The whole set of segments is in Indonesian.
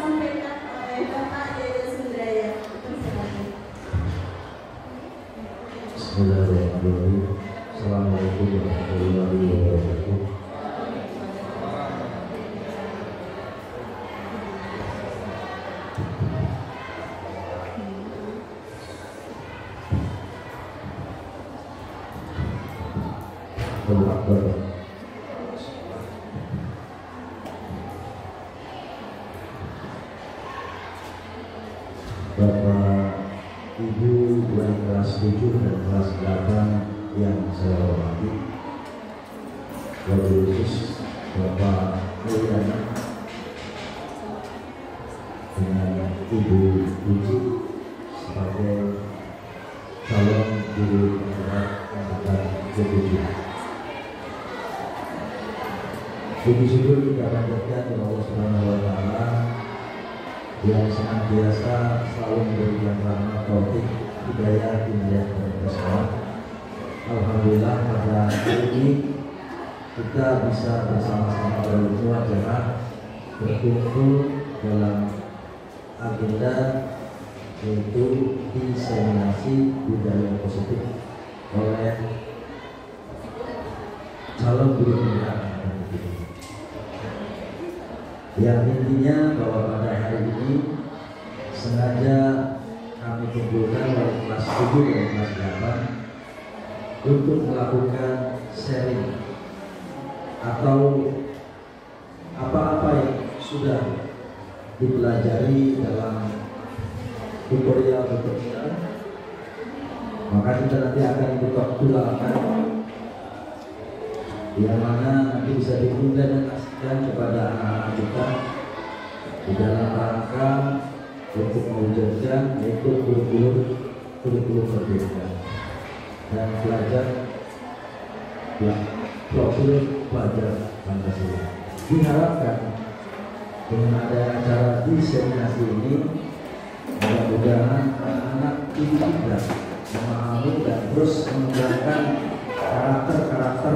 disampaikan oleh Bapak Yaya Sundraya. Bismillahirrahmanirrahim. Assalamualaikum warahmatullahi wabarakatuh. Bapak, Ibu yang kelas 7 dan kelas 8 yang saya hormati, wabil khusus Bapak Mulyana dengan Ibu Puji sebagai calon guru angkatan ke-7. Puji syukur kita panjatkan kepada Allah Subhanahu wa Ta'ala yang senantiasa selalu memberikan rahmat taufik hidayah dan berkah. Alhamdulillah pada hari ini kita bisa bersama-sama berkumpul acara berkumpul dalam agenda yaitu diseminasi budaya positif oleh calon guru pembinaan. Yang intinya bahwa pada hari ini sengaja kami kumpulkan oleh kelas 7 dan kelas 8 untuk melakukan sharing atau apa-apa yang sudah dipelajari dalam tutorial, maka kita nanti akan tularkan yang mana nanti bisa diimplementasikan kepada anak-anak kita di dalam rangka untuk mewujudkan yaitu kurikulum berbeda dan belajar profil pelajar Pancasila. Diharapkan dengan ada acara diseminasi ini mudah-mudahan anak-anak ini juga memahami dan terus mengembangkan karakter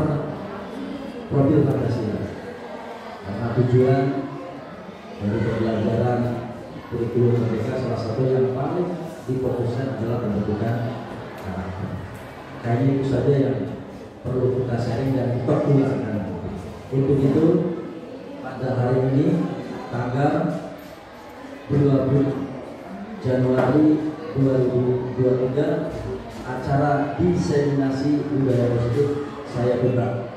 profil Pancasila, karena tujuan dari pembelajaran kurikulum mereka salah satu yang paling difokuskan adalah pembentukan karakter. Kayaknya itu saja yang perlu kita sharing dan kita tularkan. Untuk itu pada hari ini tanggal 20 Januari 2023 acara diseminasi budaya positif saya buka.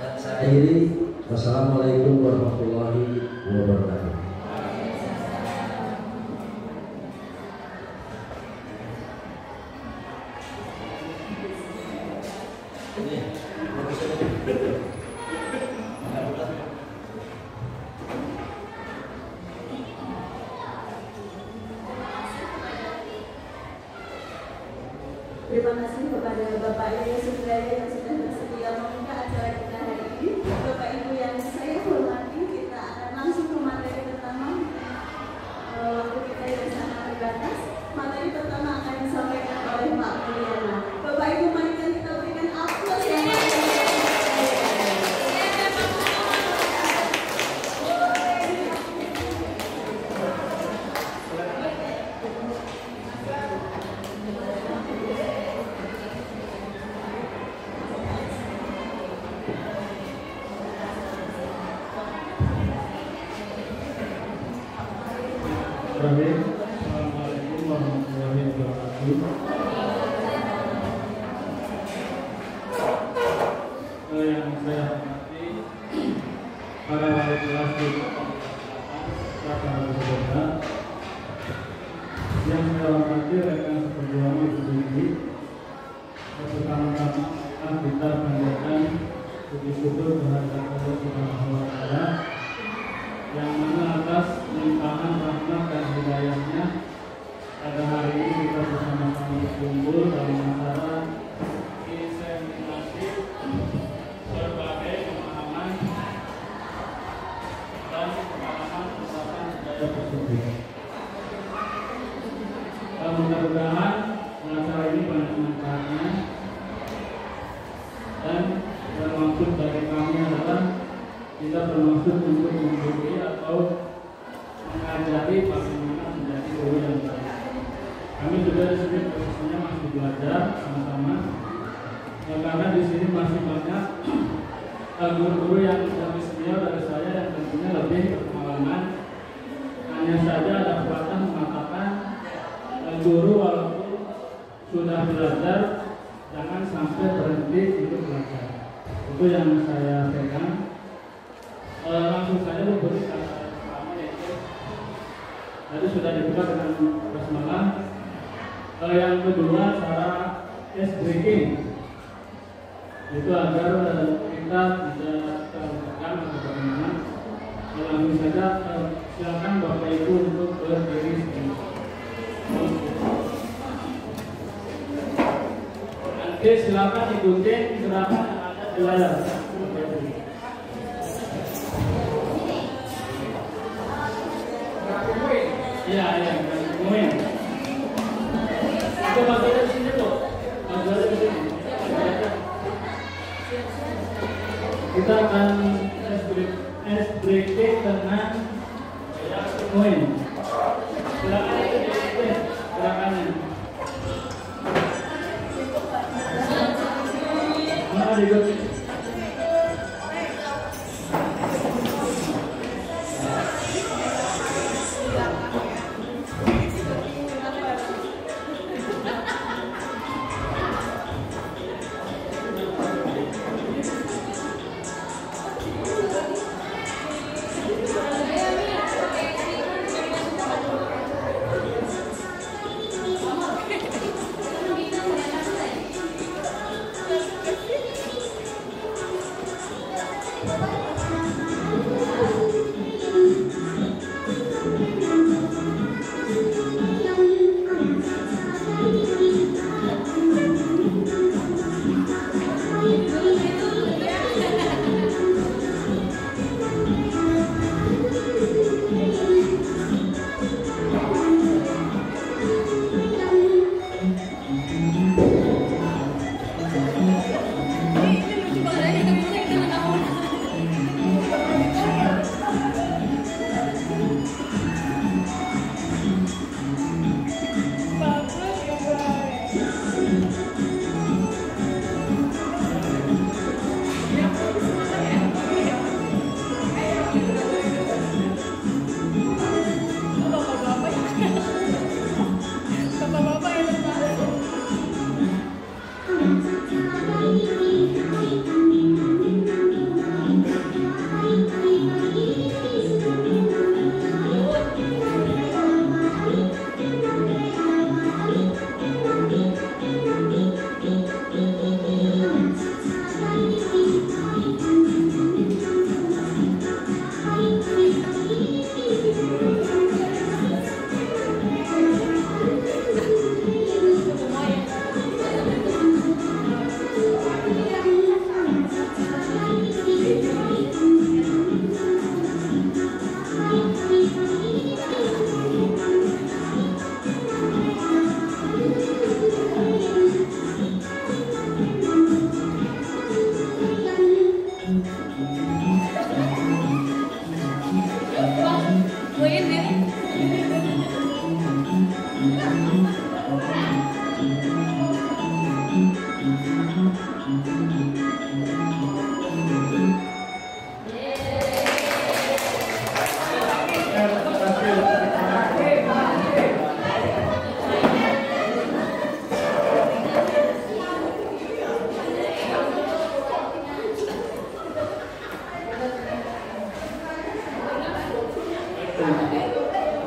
Dan saya akhiri. Wassalamualaikum warahmatullahi wabarakatuh. Terima kasih kepada Bapak Yaya Sundraya yang sudah bersedia membuka acara kita hari ini. Bapak Ibu yang saya hormati, kita akan langsung ke materi pertama. Waktu kita yang sangat terbatas, materi pertama akan disampaikan oleh Pak Mulyana. Bapak Ibu, mari kita berikan aplaus yang Assalamualaikum warahmatullahi wabarakatuh. Yang saya hormati para wali kelas di Bapak Saudara, yang saya hormati rekan seperjuangan Ibu, pertama-tama kita panjatkan puji syukur kehadirat Allah Subhanahu wa Ta'ala yang mana atas limpahan rahmat dan hidayahnya pada hari ini kita bersama-sama berkumpul dalam acara diseminasi berbagai pemahaman dan pengalaman tentang budaya positif. Mudah-mudahan acara ini banyak manfaatnya dan bermaksud dari kami adalah bermaksud untuk memberi atau mengajari bagaimana menjadi guru yang baik. Kami juga di sini posisinya masih belajar sama-sama, karena di sini masih banyak guru-guru yang lebih senior dari saya yang tentunya lebih berpengalaman. Hanya saja ada pepatah mengatakan guru walaupun sudah belajar jangan sampai berhenti untuk belajar. Itu yang saya pegang. Langsung saja memberi kata pertama, yaitu tadi sudah dibuka dengan basmalah. Yang kedua cara ice breaking, itu agar kita tidak tertekan atau bagaimana. Langsung saja silakan Bapak Ibu untuk berdiri. Nanti silakan ikuti gerakan yang ada di layar. Iya, kemudian itu bagian di sini tuh, bagian di sini. Kita akan ice breaking dengan poin. Silakan ikuti gerakannya. Mana diikuti?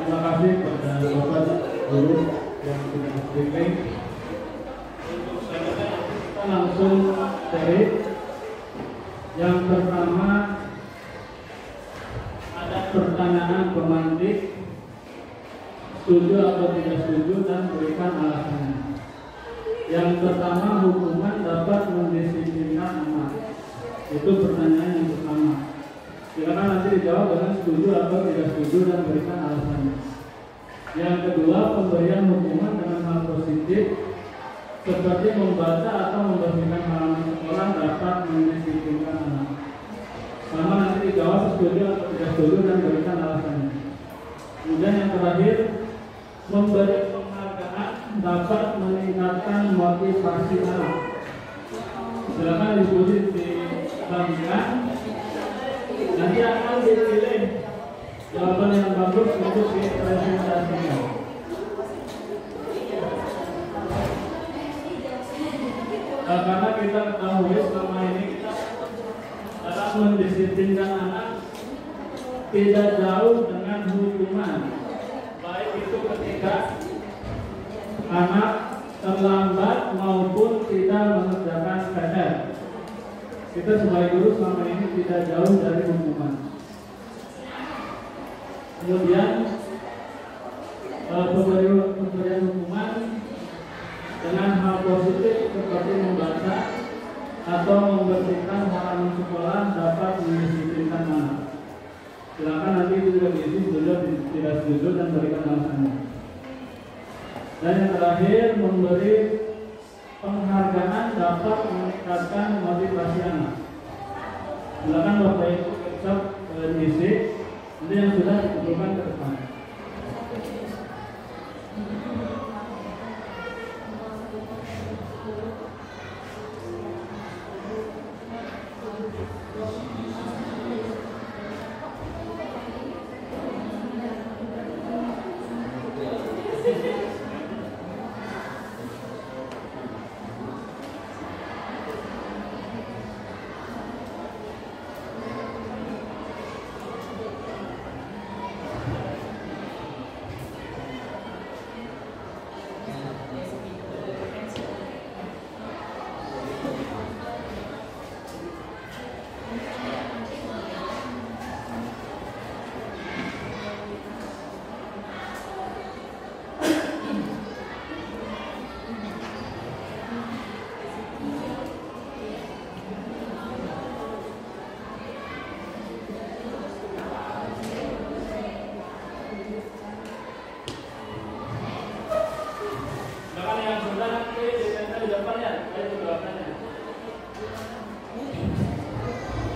Terima kasih kepada Bapak Guru yang sudah briefing. Untuk selanjutnya kita langsung dari yang pertama, ada pertanyaan pemantik, setuju atau tidak setuju dan berikan alasannya. Yang pertama, hukuman dapat mendisiplinkan anak. Itu pertanyaan yang pertama. Silakan nanti dijawab dengan setuju atau tidak setuju dan berikan alasannya. Yang kedua, pemberian hukuman dengan hal positif seperti membaca atau membersihkan halaman sekolah dapat mendisiplinkan anak. Sama nanti dijawab setuju atau tidak setuju dan berikan alasannya. Kemudian yang terakhir, memberi penghargaan dapat meningkatkan motivasi anak. Silakan diskusi dilanjutkan. Nanti akan dipilih jawaban yang bagus untuk dipresentasikan. Karena kita ketahui selama ini kita dalam mendisiplinkan anak tidak jauh dengan hukuman, baik itu ketika anak terlambat maupun tidak mengerjakan PR. Kita sebagai guru selama ini tidak jauh dari hukuman. Kemudian pemberian hukuman dengan hal positif seperti membaca atau membersihkan halaman sekolah dapat mendisiplinkan anak. Silakan nanti itu juga diisi setuju tidak setuju dan berikan alasannya. Dan yang terakhir, memberi penghargaan dapat meningkatkan motivasi anak. Silakan Bapak Ibu tetap diisi. Nanti yang sudah dikumpulkan ke depan.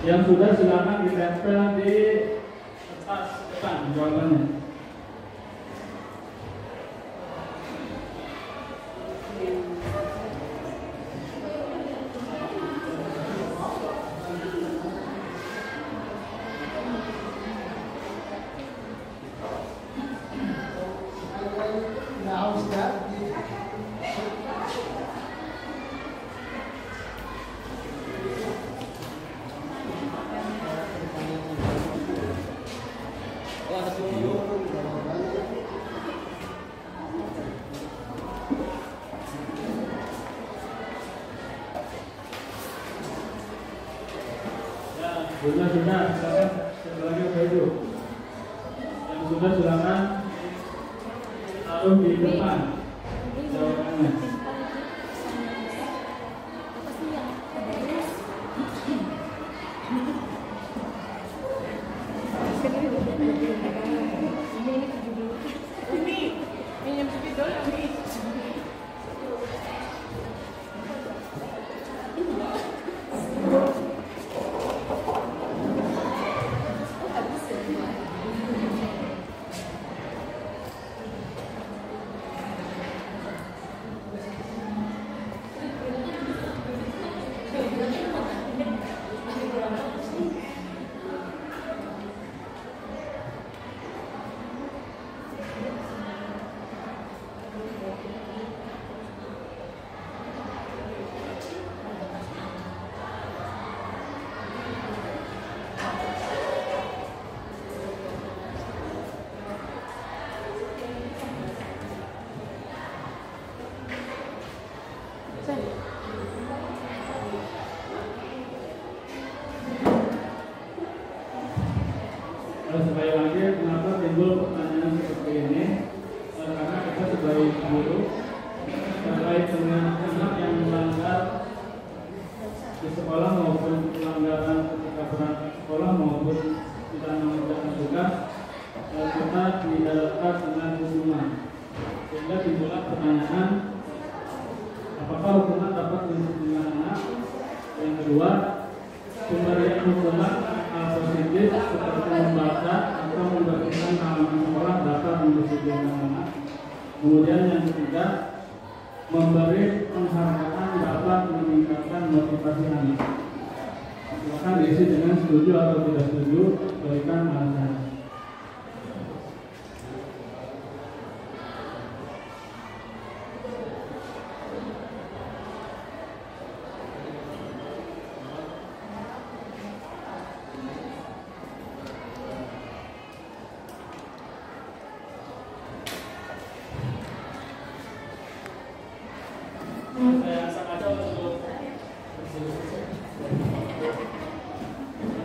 Yang sudah silakan ditempel di atas depan jawabannya. Sudah, silakan satu lagi Bapak Ibu. Yang sudah silakan taruh di depan jawabannya. Sekali lagi, kenapa timbul pertanyaan seperti ini? Karena kita sebagai guru terkait dengan anak yang melanggar di sekolah maupun pelanggaran ketika berangkat sekolah maupun tidak mengerjakan tugas, kita tidak lekat dengan hukuman. Sehingga timbullah pertanyaan, apakah hukuman dapat mendisiplinkan anak? Yang kedua, pemberian hukuman hal positif positif seperti membaca atau membersihkan halaman sekolah dapat mendisiplinkan anak. Kemudian yang ketiga, memberi penghargaan dapat meningkatkan motivasi anak. Silakan diisi dengan setuju atau tidak setuju, berikan alasan.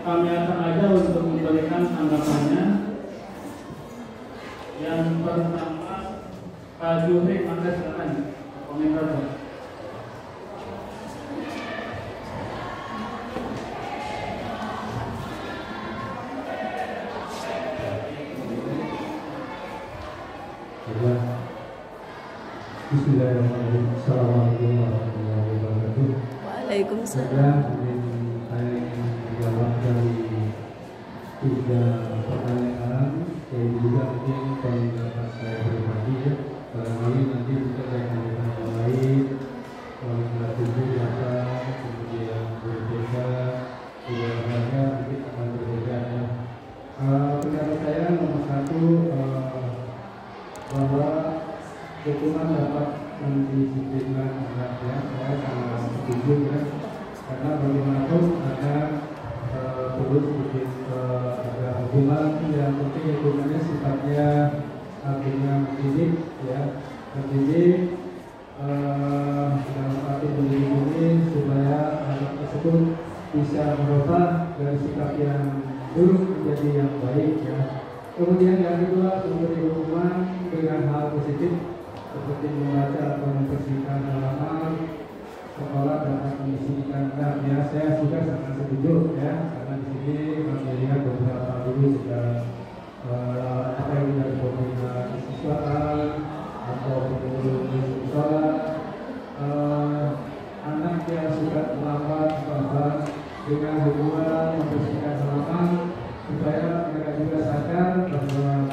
Kami akan aja untuk memberikan tanggapannya. Yang pertama, Pak Juhri, maka silakan komentar. Bismillahirrahmanirrahim. Assalamualaikum warahmatullahi wabarakatuh. Waalaikumsalam. Saya ingin menjawab dari 3 pertanyaan, dan juga mungkin pendapat saya pribadi ya. Barangkali nanti kita akan yang lain, kalau tujuh datang, kemudian berbeda, tidak ada mungkin akan berbeda ya. Pendapat saya nomor 1 bahwa hukuman dapat mendisiplinkan anak ya, saya sangat setuju ya, karena bagaimanapun ada perlu sedikit ada hukuman yang penting hukumannya sifatnya artinya mendidik ya, mendidik dalam arti mendidik ini supaya anak tersebut bisa merubah dari sikap yang buruk menjadi yang baik ya. Kemudian yang kedua, memberi hukuman dengan hal positif seperti membaca atau membersihkan halaman sekolah dapat mendisiplinkan anak ya. Saya juga sangat setuju ya, karena di sini kami lihat beberapa guru sudah apa yang dari pemerintah siswaan atau pengurus sekolah anak yang suka terlambat bahwa dengan hukuman membersihkan halaman supaya mereka juga sadar bahwa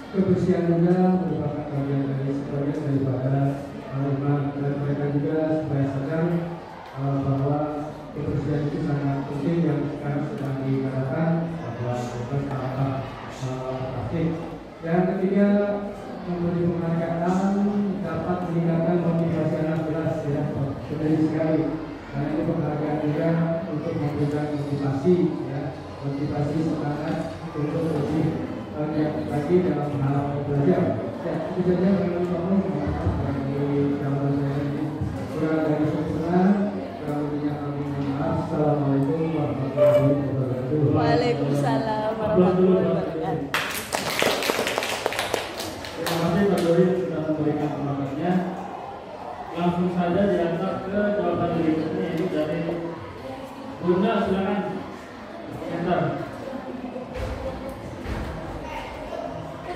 kebersihan juga merupakan bagian daripada iman, dan mereka juga supaya sadar bahwa kebersihan itu sangat penting yang sekarang sedang dikatakan bahwa bukan apa plastik. Yang ketiga, memberi penghargaan dapat meningkatkan motivasi anak, jelas ya, benar sekali. Karena ini penghargaan juga untuk memberikan motivasi ya, motivasi semangat untuk lebih banyak lagi dalam hal belajar. Ya, itu saja dengan kamu bagi jawaban saya ini. Kurang dari sempurna, kurang lebihnya kami mohon maaf. Assalamualaikum warahmatullahi wabarakatuh. Waalaikumsalam warahmatullahi wabarakatuh. Terima kasih Pak Dori sudah memberikan pendapat. Langsung saja diantar ke jawaban berikutnya, yaitu dari Bunda, silakan. Enter.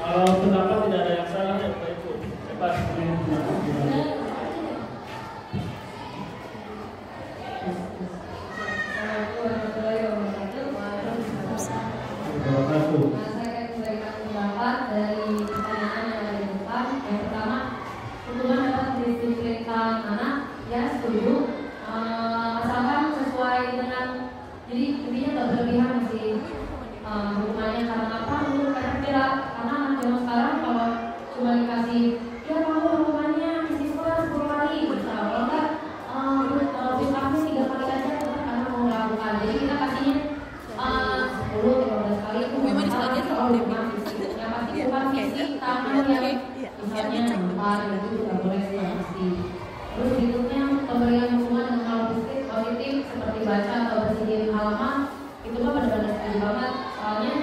Kalau pendapat tidak ada yang salah ya Pak Ibu. Cepat Saya akan memberikan pendapat dari pertanyaan yang ada di depan. Yang pertama, hukuman dapat mendisiplinkan anak. Ya, setuju. Asalkan sesuai dengan, jadi intinya tidak berlebihan sih hukumannya. Karena apa? Menurut efek karena anak zaman sekarang kalau cuma dikasih ya kamu hukumannya isi sekolah 10 kali, kalau enggak kami 3 kali aja karena mau melakukan. Jadi kita kasihnya 10-15 kali itu kalau hukuman fisik. Yang pasti bukan fisik, tapi yang misalnya tempat itu tidak boleh pasti. Terus berikutnya pemberian hukuman dengan hal positif seperti baca atau bersihin halaman, itu mah benar-benar setuju banget. Soalnya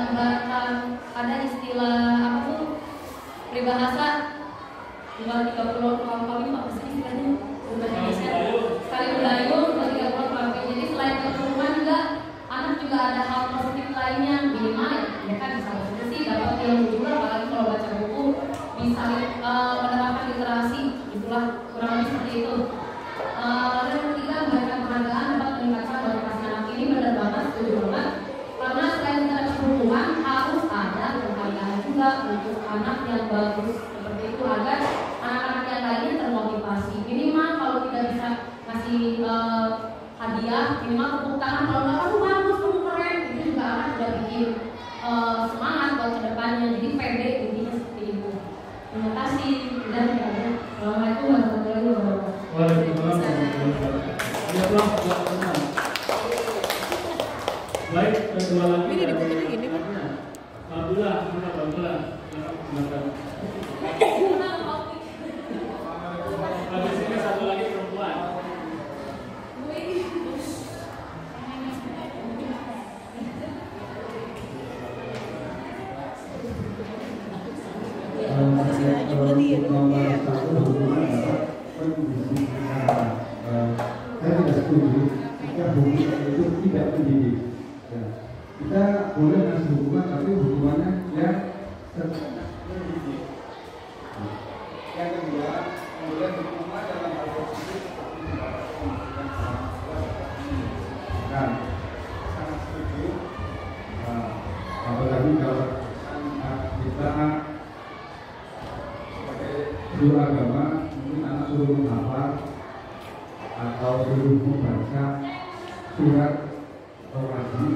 ibaratkan ada istilah apa tuh peribahasa 30 kali apa sih istilahnya bahasa Indonesia, sekali mendayung 30 kali. Jadi selain hukuman juga anak juga ada hal positif lainnya, minimal ya kan bisa bersih, dapat ilmu juga, apalagi kalau baca buku bisa menerapkan literasi, itulah kurang lebih seperti itu. Lalu yang ketiga, memberikan penghargaan dapat meningkatkan motivasi anak. Ini benar banget, setuju banget, karena untuk anak yang bagus seperti itu agar anak-anak yang lainnya termotivasi. Minimal kalau tidak bisa kasih hadiah, minimal tepuk tangan. Kalau nggak kamu bagus, kamu keren, itu juga akan sudah bikin semangat buat kedepannya. Jadi pede intinya seperti itu. Terima kasih dan assalamualaikum warahmatullahi wabarakatuh. Waalaikumsalam warahmatullahi wabarakatuh. Ya Allah, buat baik, kedua lagi. Ini dibukunya gini kan? Alhamdulillah, alhamdulillah. Habis ini satu lagi perempuan. Saya tidak setuju jika hukuman itu tidak mendidik. Kita boleh ngasih hukuman, tapi hukumannya yang mendidik. Yang kedua, kemudian hukuman dalam hal positif seperti sangat setuju. Apalagi kalau kita sebagai guru agama, mungkin anak suruh menghafal atau suruh membaca surat atau wajib.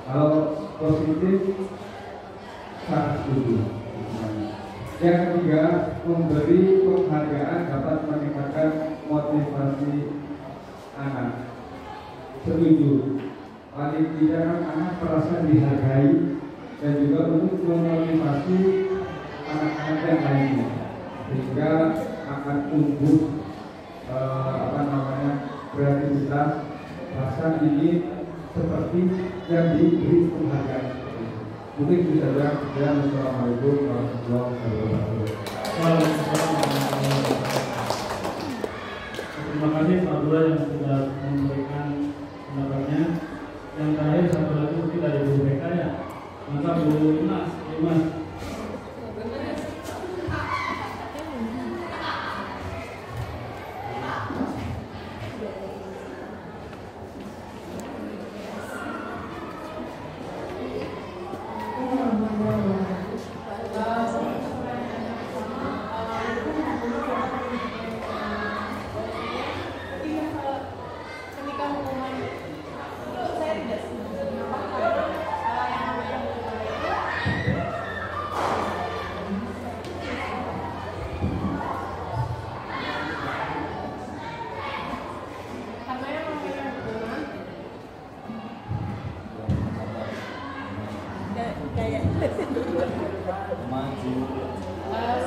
Kalau positif sangat setuju. Yang ketiga, memberi penghargaan dapat meningkatkan motivasi anak. Setuju. Paling tidak anak merasa dihargai dan juga untuk memotivasi anak-anak yang lainnya, sehingga akan tumbuh kreativitas, rasa ingin seperti yang diberi penghargaan. Mungkin bisa saja. Assalamualaikum warahmatullahi wabarakatuh. Terima kasih Pak Dua yang sudah memberikan pendapatnya. Yang terakhir satu lagi mungkin dari Bu BK ya. Maka Bu Imas.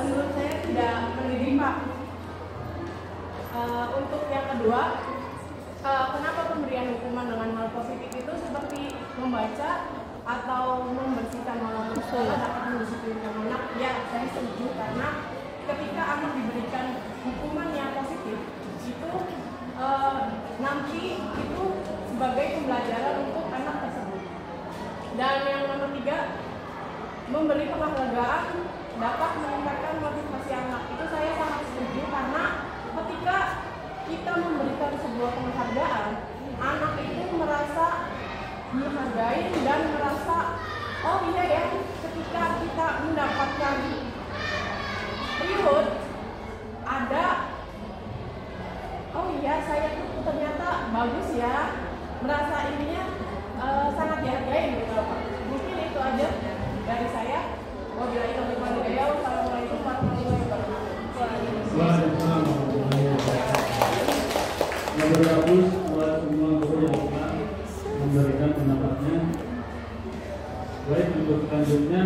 Menurut saya tidak mendidik, Pak. Untuk yang kedua, kenapa pemberian hukuman dengan hal positif itu seperti membaca atau membersihkan malam sekolah dapat mendisiplinkan anak? Ya, saya setuju karena ketika anak diberikan hukuman yang positif itu nanti itu sebagai pembelajaran untuk anak tersebut. Dan yang nomor 3, memberi penghargaan dapat meningkatkan motivasi anak. Itu saya sangat setuju karena ketika kita memberikan sebuah penghargaan, anak itu merasa dihargai dan merasa, oh iya ya, ketika kita mendapatkan reward, ada, oh iya saya ternyata bagus ya, merasa ininya sangat dihargai gitu Pak. Mungkin itu aja dari saya. Wabillahi taufiq wal hidayah. Wassalamualaikum warahmatullahi wabarakatuh. Waalaikumsalam warahmatullahi wabarakatuh. Yang bagus buat semua guru yang telah memberikan pendapatnya. Baik, untuk selanjutnya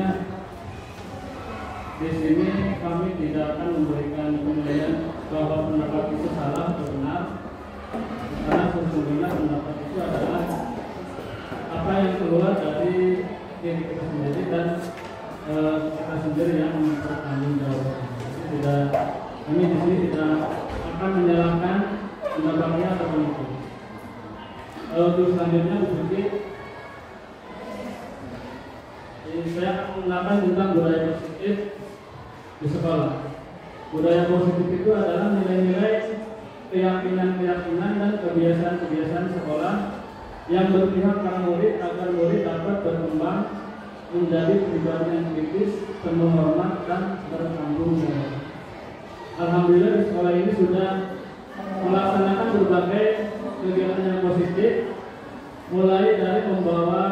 di sini kami tidak akan memberikan penilaian bahwa pendapat itu salah atau benar, karena sesungguhnya pendapat itu adalah apa yang keluar dari diri kita sendiri dan kita sendiri yang bertanggung jawab. Kami di sini tidak akan menyalahkan pendapatnya atau itu. Untuk selanjutnya sedikit, saya akan menerangkan tentang budaya positif di sekolah. Budaya positif itu adalah nilai-nilai, keyakinan-keyakinan dan kebiasaan-kebiasaan sekolah yang berpihak pada murid agar murid dapat berkembang menjadi pribadi yang kritis, penuh hormat dan bertanggung jawab. Alhamdulillah di sekolah ini sudah melaksanakan berbagai kegiatan yang positif, mulai dari membawa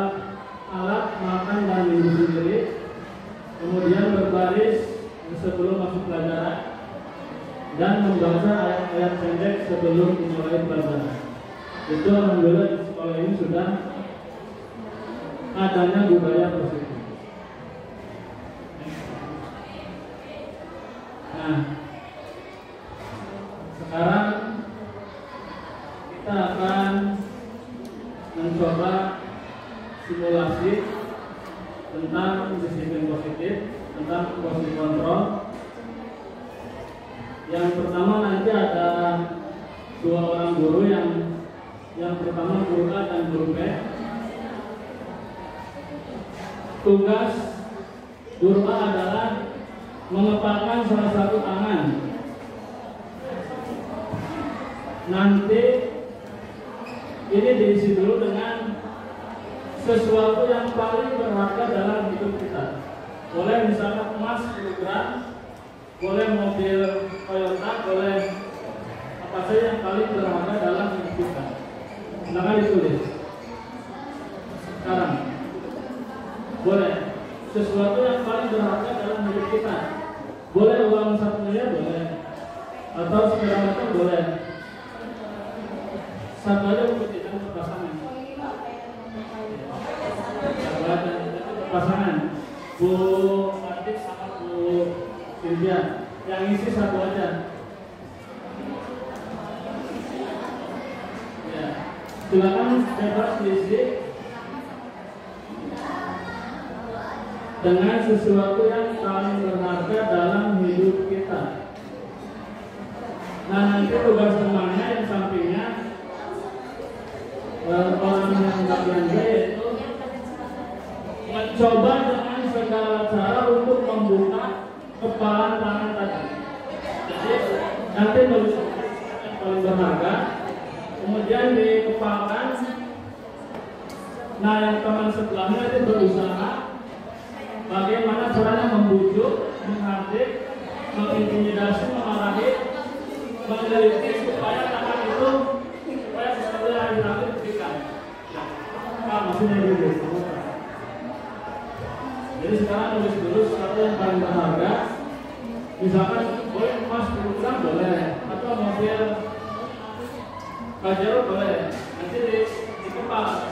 alat makan dan minum sendiri, kemudian berbaris sebelum masuk pelajaran, dan membaca ayat-ayat pendek sebelum dimulai pelajaran. Itu alhamdulillah di sekolah ini sudah adanya budaya positif. Nah, sekarang kita akan mencoba simulasi tentang disiplin positif, tentang quality control. Yang pertama nanti ada dua orang guru, yang pertama guru A dan guru B. Tugas guru A adalah mengepalkan salah satu tangan. Nanti ini diisi dulu dengan sesuatu yang paling berharga dalam hidup kita. Boleh misalnya emas 10 gram, boleh mobil Toyota, boleh apa saja yang paling berharga dalam hidup kita. Silakan ditulis. Sekarang boleh sesuatu yang paling berharga dalam hidup kita. Boleh uang 1 miliar, boleh, atau sepeda motor, boleh. Satu aja untuk tidak berpasangan. Pasangan Bu Atik sama Bu Silvia, yang isi satu aja. Ya, silakan bebas diisi dengan sesuatu yang paling berharga dalam hidup kita. Nah, nanti tugas temannya yang sampingnya orang yang bagian B itu mencoba dengan segala cara untuk membuka kepalan tangan tadi. Jadi nanti tulis yang paling berharga, kemudian dikepalkan. Nah, yang teman sebelahnya itu berusaha bagaimana caranya membujuk, menghardik, mengintimidasi, memarahi, meneliti supaya tangan itu supaya sesuatu yang diambil diberikan. Maksudnya dulu. Jadi sekarang tulis dulu sesuatu yang paling berharga. Misalkan boleh emas 10 gram boleh, atau mobil Pajero boleh. Nanti di kepala.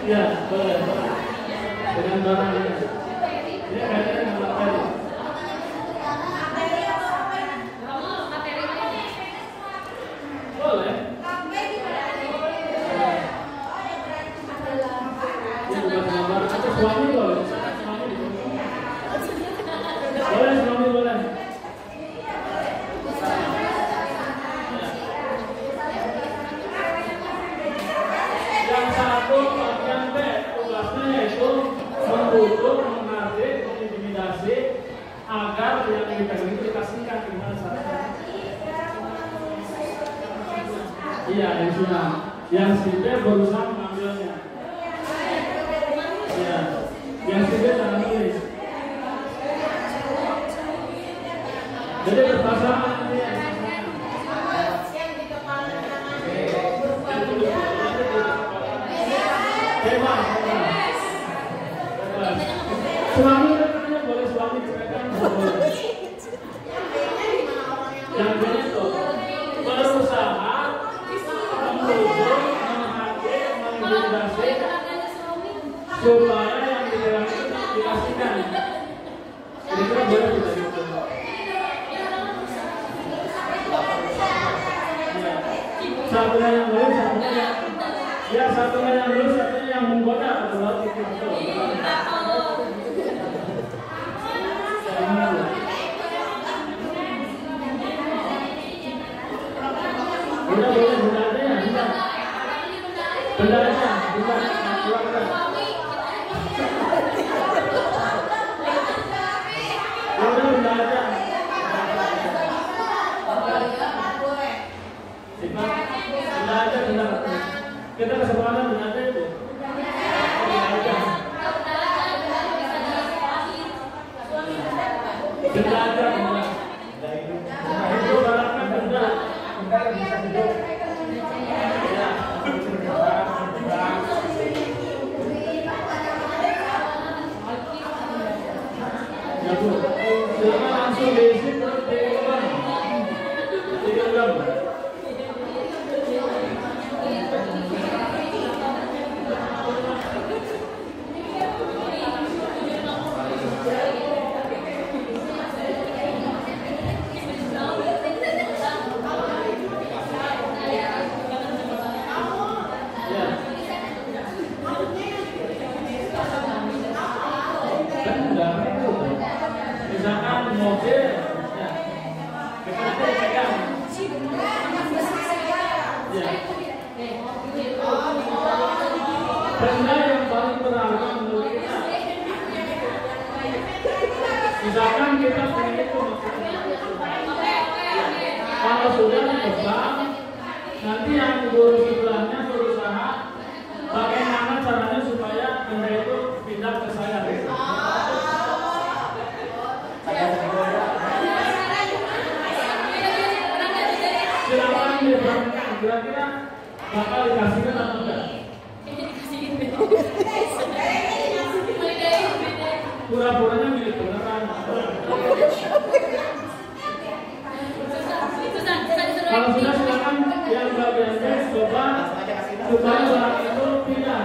Ya, boleh. Dengan barangnya. Ini kayaknya dengan materi. Boleh. Ini bukan dengan barang. Atau suami boleh. Boleh, suami boleh. Yang satu bagian B, tugasnya yaitu membujuk, menghardik, mengintimidasi agar yang dipegang itu dikasihkan gimana caranya. Iya, yang sudah. Yang si B berusaha mengambilnya. Iya, yang si B jangan nulis. Jadi berpasangan ini. Suami rekannya boleh, suami rekan boleh. Yang itu berusaha membujuk, menghardik, mengintimidasi supaya yang dipegang itu dikasihkan. Kira-kira boleh tidak gitu? Satunya yang lulus, satunya yang ya satunya yang lulus, satunya yang menggoda atau itu. Udah boleh benda aja ya, benda aja, bukan keluarga. Udah benda aja. Kita kesepakatan dengan itu. Denda aja, itu barangkan denda. Ya Bu, silakan langsung diisi terus diulang. Misalkan mobil, ya, kita nanti pegang. Ya. Benda yang paling berharga menurut kita. Misalkan kita pengen itu, kalau sudah ditebang, nanti yang guru sebelahnya berusaha bagaimana caranya supaya benda itu pindah ke saya. Silakan diperhatikan, kira-kira bakal dikasihkan atau enggak? Pura-puranya milik beneran. Kalau sudah silakan yang bagian B coba supaya barang itu pindah.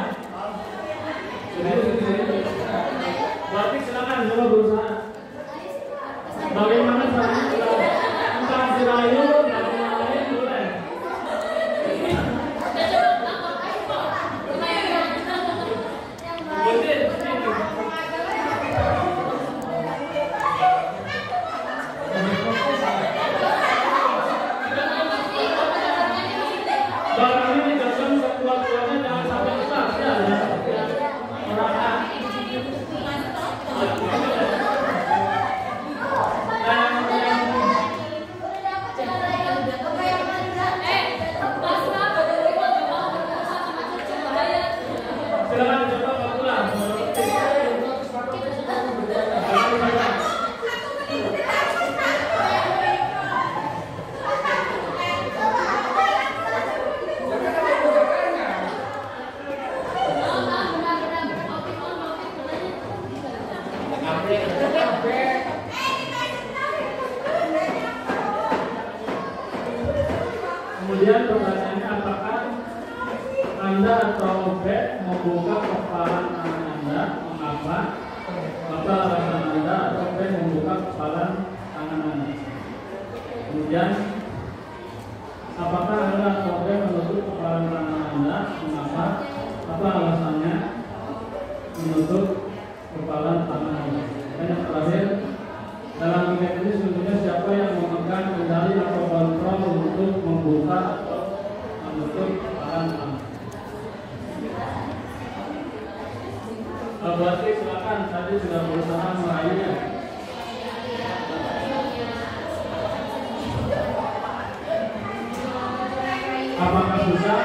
Berarti silakan coba berusaha. Bagaimana caranya? Entah dirayu, boleh. Barang ini digantung sekuat-kuatnya, jangan sampai besar ya. Silakan dicoba pulang. Kemudian pertanyaannya, apakah Anda atau B membuka kepala tangan Anda? Mengapa? Apa alasan Anda atau B membuka kepala tangan Anda? Kemudian, apakah Anda atau B menutup kepala tangan Anda? Mengapa? Apa alasannya menutup kepala tangan Anda? Dan yang terakhir, dalam tiket ini sebetulnya siapa yang memegang kendali atau kontrol untuk membuka atau menutup kepala tangan? Berarti silakan, tadi sudah berusaha merayunya. Apakah susah?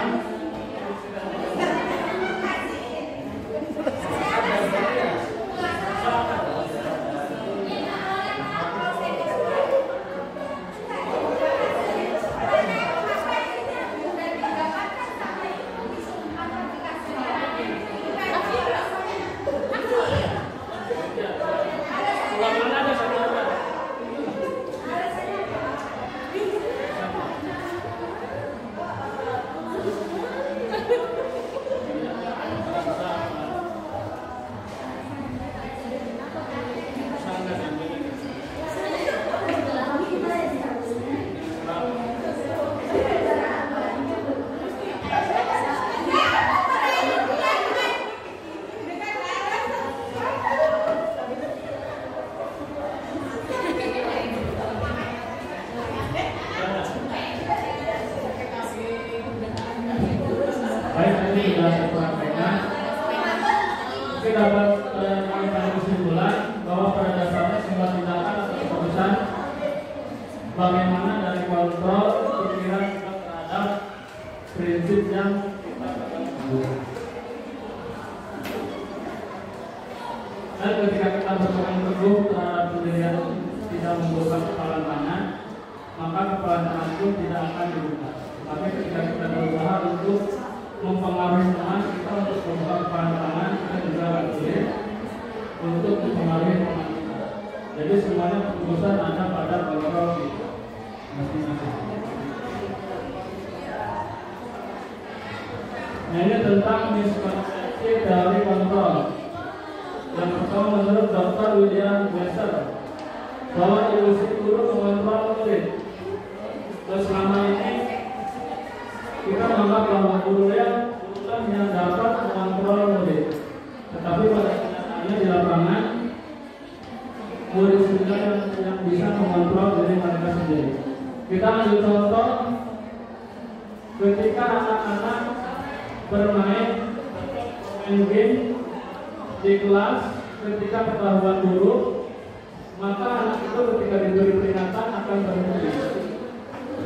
dapat mengambil kesimpulan bahwa pada dasarnya sebuah tindakan atau keputusan bagaimana dari kontrol pikiran kita terhadap prinsip yang kita Dan ketika kita berpegang teguh terhadap pendirian tidak membuka kepalan tangan, maka kepalan tangan pun tidak akan dibuka. Tapi ketika kita berusaha untuk mempengaruhi teman kita untuk membuka kepalan tangan, kita juga akan sulit untuk mempengaruhi teman kita. Jadi semuanya keputusan ada pada kontrol kita masing-masing. Nah, ini tentang miskonsepsi dari kontrol. Yang pertama, menurut Dr. William Glasser, bahwa ilusi guru mengontrol murid. Terus selama ini kita menganggap bahwa guru yang dapat mengontrol murid, tetapi pada kenyataannya di lapangan murid juga yang bisa mengontrol diri mereka sendiri. Kita ambil contoh ketika anak-anak bermain game di kelas, ketika ketahuan guru, maka anak itu ketika diberi peringatan akan berhenti.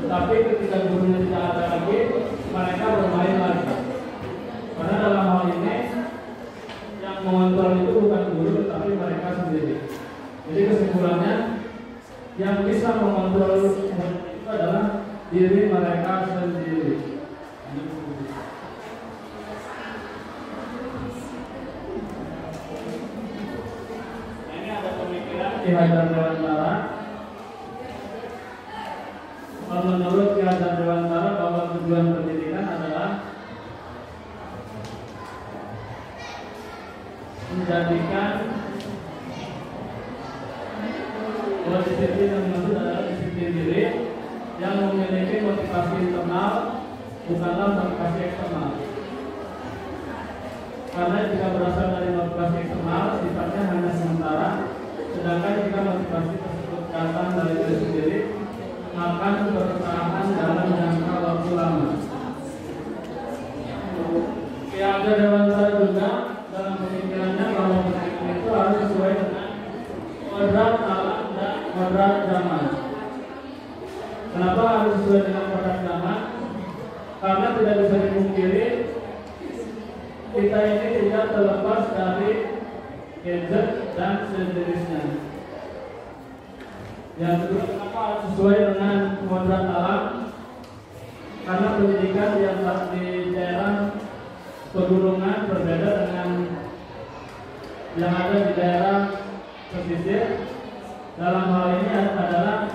Tetapi ketika gurunya tidak ada lagi, mereka bermain lagi. Karena dalam hal ini yang mengontrol itu bukan guru, tetapi mereka sendiri. Jadi kesimpulannya, yang bisa mengontrol itu adalah diri mereka sendiri. Ki Hajar Dewantara, menurut Ki Hajar Dewantara bahwa tujuan pendidikan adalah menjadikan bahwa disiplin yang dimaksud adalah disiplin diri yang memiliki motivasi internal, bukanlah motivasi eksternal. Karena jika berasal dari motivasi eksternal, sifatnya hanya sementara. Sedangkan jika motivasi tersebut datang dari diri sendiri, akan bertahan dalam jangka waktu lama. Ki Hajar Dewantara juga dalam pemikirannya bahwa pendidikan itu harus sesuai dengan kodrat alam dan kodrat zaman. Kenapa harus sesuai dengan kodrat zaman? Karena tidak bisa dipungkiri kita ini tidak terlepas dari gadget dan sejenisnya. Yang kedua, kenapa harus sesuai dengan kodrat alam? Karena pendidikan di daerah pegunungan berbeda dengan yang ada di daerah pesisir. Dalam hal ini adalah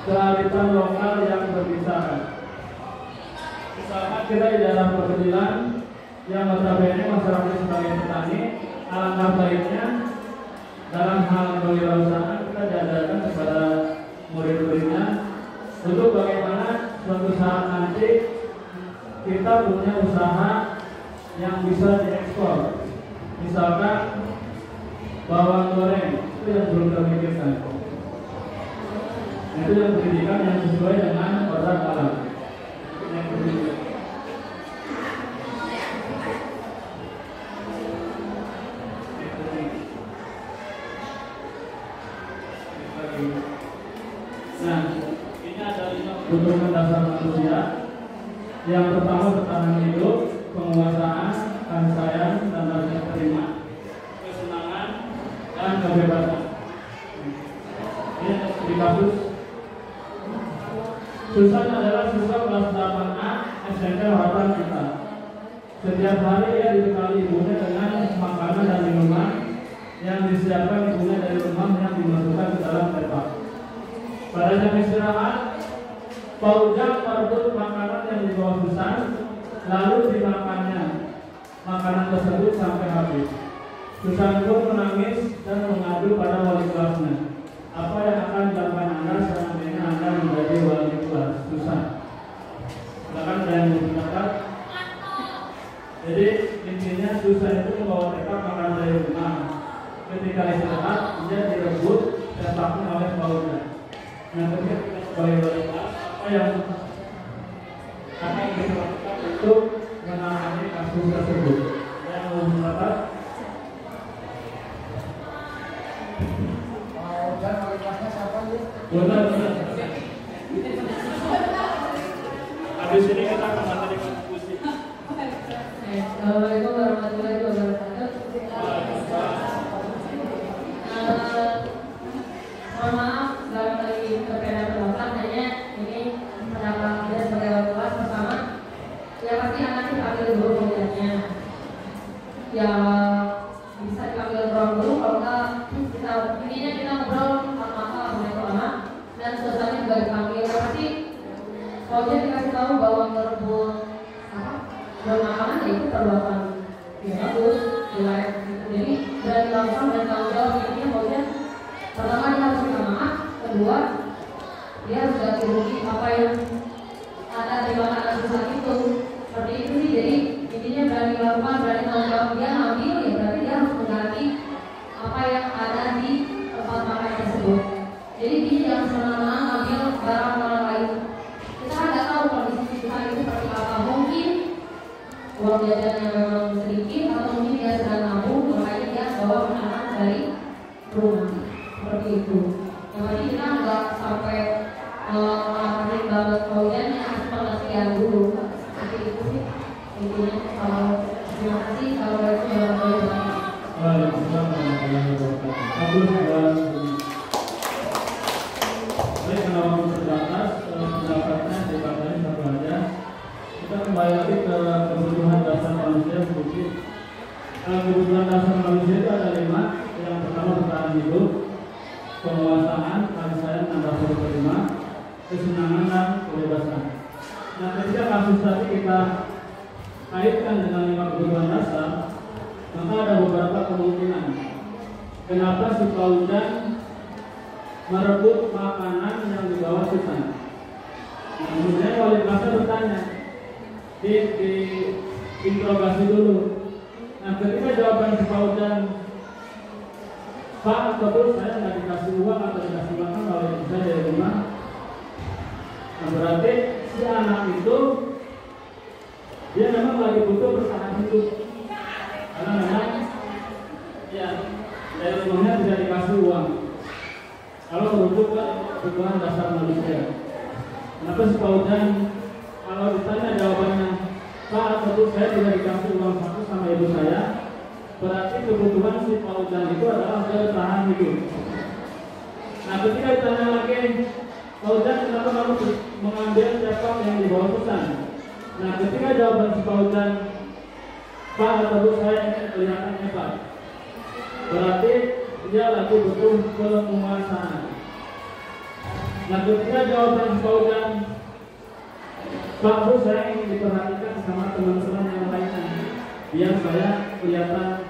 kearifan lokal yang berbicara. Misalkan kita di daerah perkebunan yang notabene masyarakat sebagai petani, alangkah baiknya dalam hal kewirausahaan kita diajarkan kepada murid-muridnya untuk bagaimana suatu saat nanti kita punya usaha yang bisa diekspor. Misalkan bawang goreng, itu yang belum terpikirkan. Itu yang pendidikan yang sesuai dengan kodrat alam. Yang kedua, nah, ini ada 5 kebutuhan dasar manusia. Yang pertama, bertahan hidup, penguasaan, kasih sayang, dan rasa terima, kesenangan, dan kebebasan. Ini di kasus Susan adalah siswa kelas 8A SMP Harapan Kita. Setiap hari ia dibekali ibunya dengan makanan dan minuman yang disiapkan ibunya dari rumah yang dimasukkan ke dalam tepak. Pada jam istirahat, Fauzan merebut makanan yang dibawa Susan, lalu dimakannya makanan tersebut sampai habis. Susan pun menangis dan mengadu pada wali kelasnya. Apa yang akan dilakukan Anda seandainya Anda menjadi wali kelas Susan? Silakan ada yang berpendapat. Jadi intinya Susan itu membawa tepak makanan dari rumah. Ketika istirahat, dia direbut tepaknya oleh Fauzan. Yang ketiga, kita sebagai wali kelas, apa yang akan kita lakukan untuk menangani kasus tersebut? Yang mau berpendapat? Benar. Habis ini kita akan materi diskusi. Paujan dikasih tahu bahwa merebut makanan itu perbuatan yang bagus, jelek. Jadi berani lakukan dan tanggung jawab. Intinya Paujan pertama dia harus minta maaf, kedua dia harus ganti rugi apa yang ada di makanan susah itu. Seperti itu sih. Jadi intinya berani lakukan, berani tanggung jawab. Dia ngambil ya berarti dia harus mengganti apa yang ada di tempat makan tersebut. Jadi dia jangan semena-mena ngambil barang orang lain. Kita nggak tahu kondisi kita itu seperti apa. Mungkin uang jajannya memang sedikit atau mungkin dia sedang nabung, makanya dia bawa makanan dari rumah. Seperti itu. Jadi kita nggak sampai ngelakuin banget paujannya, pengertian dulu. Seperti itu sih. Intinya kalau terima kasih kalau itu dalam baik-baik. Waalaikumsalam warahmatullahi wabarakatuh. Baik, karena waktu terbatas, pendapatnya dibatasi satu aja. Kita kembali lagi ke kebutuhan dasar manusia sedikit. Kebutuhan dasar manusia itu ada 5. Yang pertama bertahan hidup, penguasaan, kasih sayang, dan rasa berterima, kesenangan dan kebebasan. Nah, ketika kasus tadi kita kaitkan dengan 5 kebutuhan dasar, maka ada beberapa kemungkinan kenapa si Paujan merebut makanan yang dibawa kita. Nah, kemudian wali kelasnya bertanya, di interogasi dulu. Nah, ketika jawaban si Paujan, Pak, betul saya nggak dikasih uang atau dikasih makan oleh ibu saya dari rumah. Nah, berarti si anak itu dia memang lagi butuh bertahan hidup. Karena memang ya dari rumahnya tidak dikasih uang. Kalau merujuk ke kebutuhan dasar manusia. Kenapa si Paujan kalau ditanya jawabannya, Pak, betul saya tidak dikasih uang saku sama ibu saya, berarti kebutuhan si Paujan itu adalah bertahan hidup. Nah, ketika ditanya lagi, Paujan kenapa kamu mengambil cepok yang dibawa pesan? Nah, ketika jawaban si Paujan, Pak, betul saya ingin kelihatan hebat, berarti dia lagi butuh penguasaan. Nah, ketika jawaban si Paujan, Pak, Bu, saya ingin diperhatikan sama teman-teman yang lainnya, biar saya kelihatan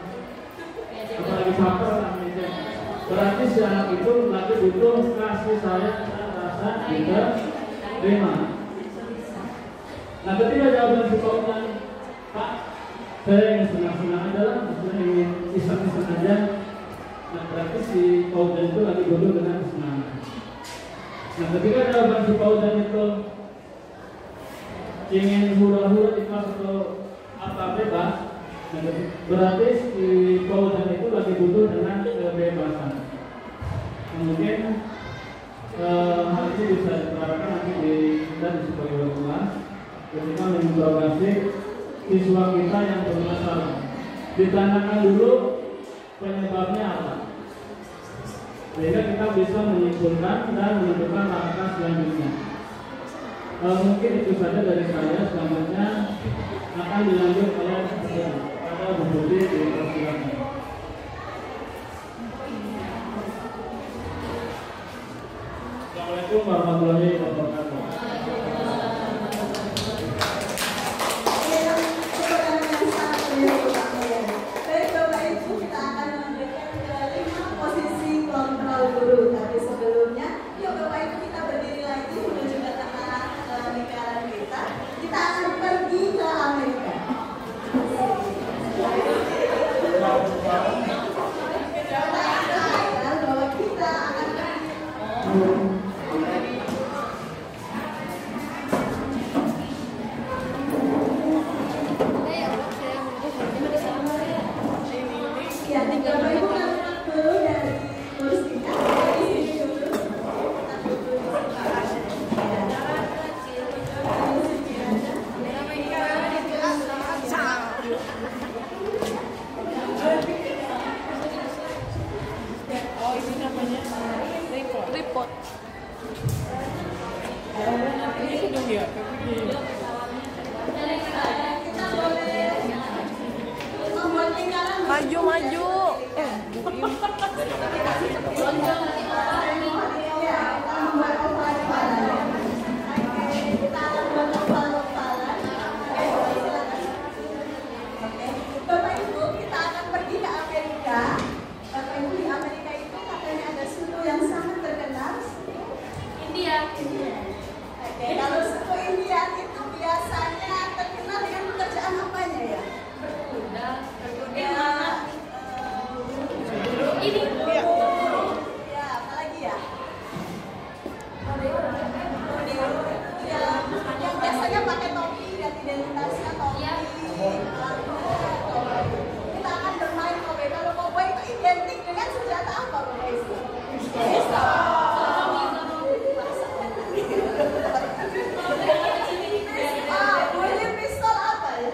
apalagi baper namanya. Berarti si anak itu lagi butuh kasih sayang dan rasa diterima. Nah, ketika jawaban si Paujan, Pak, saya ingin senang-senang aja lah, maksudnya ingin iseng-iseng aja. Nah, berarti si Paujan itu lagi butuh dengan kesenangan. Nah, ketika jawaban si Paujan itu ingin hura-hura di kelas atau apa bebas, nah, berarti si Paujan itu lagi butuh dengan kebebasan. Nah, mungkin hal itu bisa diterapkan nanti di kita di sebagai kelas ketika menginterogasi siswa kita yang bermasalah. Ditanyakan dulu penyebabnya apa, sehingga kita bisa menyimpulkan dan menentukan langkah selanjutnya. Mungkin itu saja dari saya. Selanjutnya akan dilanjut oleh pada Bu Budi di persilakan. Assalamualaikum warahmatullahi wabarakatuh. Baik Bapak Ibu, kita akan memberikan ke 5 posisi kontrol guru. Tapi sebelumnya, yuk Bapak Ibu kita berdiri lagi menuju ke tengah lingkaran kita. Kita akan pergi ke Amerika. Bahwa kita akan ya, Bapak Ibu kan dulu dari kursinya di sini dulu. Oh, ini namanya report. Ini sudah ya, Kita boleh membuat lingkaran. maju. Kita Oke, kalau suku Indian itu biasanya terkenal dengan pekerjaan apanya ya? Berkuda. Ini ya, apa lagi ya? Yang biasanya pakai topi dan identitasnya topi. Kita akan bermain kobe. Kalau kobe itu identik dengan senjata apa, kobe? Pistol. Bunyi pistol apa ya?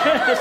Baik,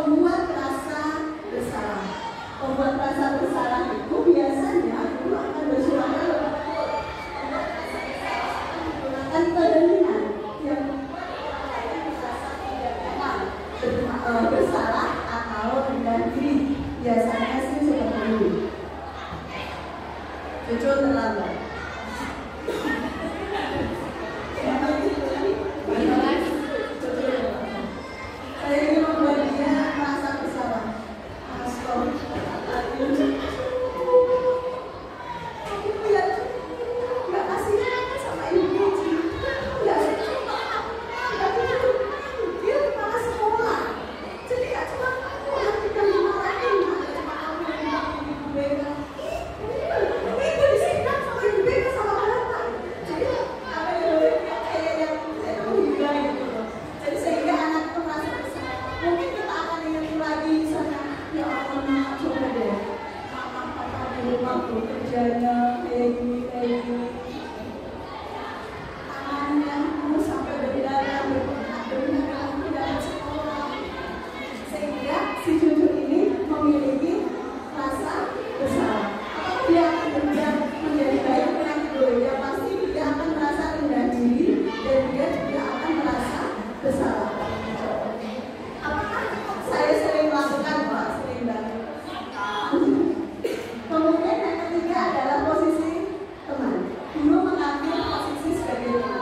pembuat rasa bersalah. Pembuat rasa bersalah itu biasanya dulu akan bersuara lembut. Pembuat rasa bersalah akan menggunakan kebenaran yang membuat orang lain merasa tidak nyaman, bersalah atau rendah diri. Biasanya sih seperti itu. Jujur terlambat. Saya ingin membuat dia merasa bersalah. Ibu ya, nggak kasihan sama ibu. Nggak cuma dia malah sekolah. Jadi nggak cuma aku yang tidak dimarahin, cuma aku yang dimarahin ibu Beka. Ibu disikap sama ibu Beka sama bapak. Jadi apa yang saya gila gitu loh. Jadi sehingga anak itu merasa bersalah. Mungkin kita akan ingat lagi misalnya, ya Allah, coba deh, mama di rumah tuh kerjanya kayak gini. Tangannya sampai berdarah, berdarah tidak sekolah. Sehingga si cucu ini memiliki rasa bersalah. Apakah dia akan berubah menjadi baik nanti dulu? Ya pasti dia akan merasa rendah diri dan dia juga akan merasa bersalah. Apakah saya sering melakukan, Pak? Sering banget. Kemudian yang ketiga adalah posisi teman. Dulu mengambil posisi sebagai teman.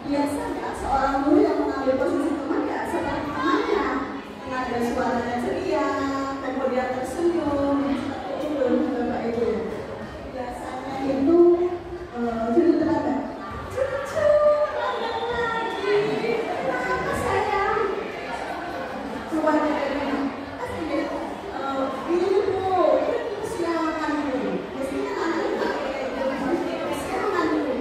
Biasanya seorang guru yang mengambil posisi teman ya seperti temannya, ada suaranya ceria, kemudian tersenyum, seperti itu, Bapak Ibu. Biasanya itu judul terlambat. Cucu, lambat lagi. Kenapa sayang? Keluar dari rumah. Ini Bu, silakan dulu. Mestinya anak-anak kayak gitu, silakan dulu.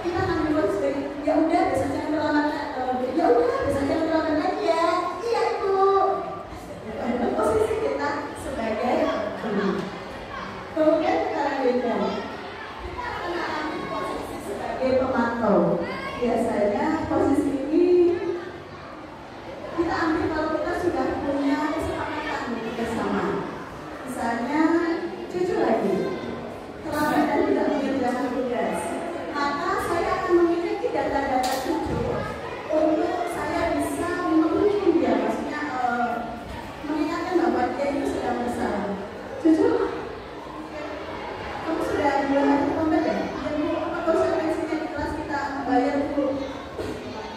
Kita akan membuat sebagai, ya udah bisa jangan terlambat lagi ya. Iya Ibu. Posisi kita sebagai teman. Kemudian kita lanjutkan. Kita akan mengambil posisi sebagai pemantau. Biasanya posisi ini kita ambil kalau kita sudah punya kesepakatan bersama. Misalnya, jujur lagi, terlambat dan tidak mengerjakan tugas. Maka saya akan memiliki data-data cucu untuk saya bisa memenuhi dia, maksudnya mengingatkan bahwa dia itu sedang bersalah. Cucu, kamu sudah 2 hari terlambat ya? Ya Bu, apa konsekuensinya di kelas kita bayar Bu?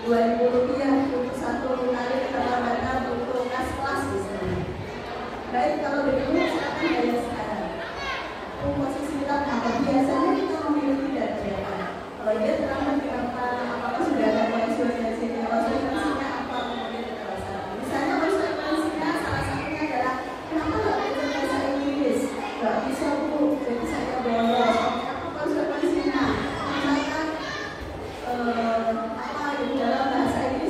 2.000 rupiah untuk 1 kali keterlambatan untuk kas kelas misalnya. Baik, kalau begitu silakan bayar sekarang. Posisi kita apa? Biasanya kita memiliki data-data. Kalau dia terlambat kenapa? Apakah sudah ada konsekuensinya? Konsekuensinya apa? Kemudian kita laksanakan. Misalnya konsekuensinya salah satunya adalah kenapa nggak belajar bahasa Inggris? Nggak bisa Bu, jadi saya bolos. Apa konsekuensinya? Misalkan dalam bahasa Inggris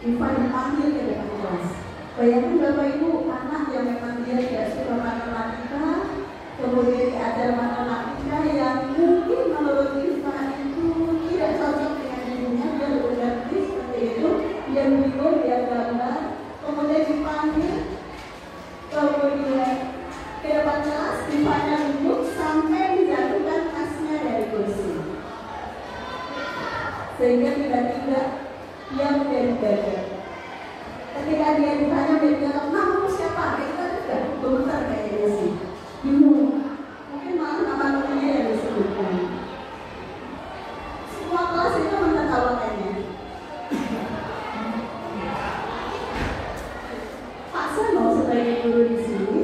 Iva dipanggil ke depan kelas. Bayangkan Bapak Ibu, anak yang memang dia tidak suka matematika, kemudian diajar matematika yang mungkin menurut Iva itu tidak cocok dengan dirinya, dia mengerti seperti itu, dia bingung, dia gambar, kemudian dipanggil, kemudian ke depan kelas, Ivanya duduk sampai menjatuhkan tasnya dari kursi, sehingga tiba-tiba dia menjadi gagal. Ketika dia ditanya, dia bilang, "Kamu siapa?" Kita juga gemetar kayaknya sih, bingung. Mungkin malah nama-namanya yang disebutkan. Semua kelas itu menertawakannya. Pak Seno sebagai guru di sini,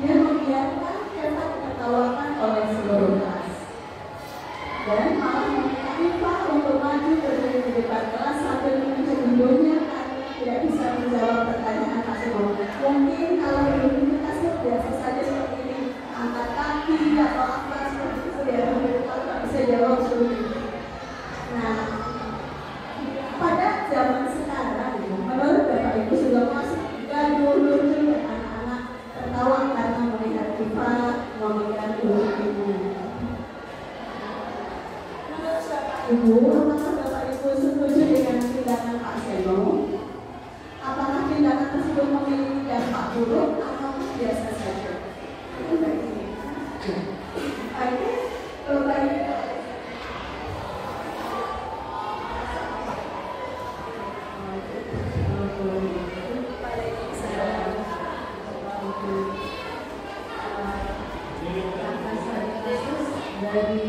dia membiarkan Eva ditertawakan oleh seluruh kelas, dan malah meminta Eva untuk maju berdiri di depan kelas sambil menunjuk hidungnya karena tidak bisa menjawab pertanyaan Pak Seno. Mungkin kalau dulu kita biasa saja seperti ini, angkat kaki atau apa seperti itu, ya kalau tak bisa jawab sulit. Nah, pada zaman sekarang, menurut Bapak Ibu sudah masuk gaduh lucu dan anak-anak tertawa karena melihat Eva memegang guru-gurunya. Ibu, apakah Bapak Ibu setuju dengan tindakan Pak Seno? Apakah tindakan tersebut memiliki dampak buruk atau biasa saja? Itu baiknya. Oke, baik. Dari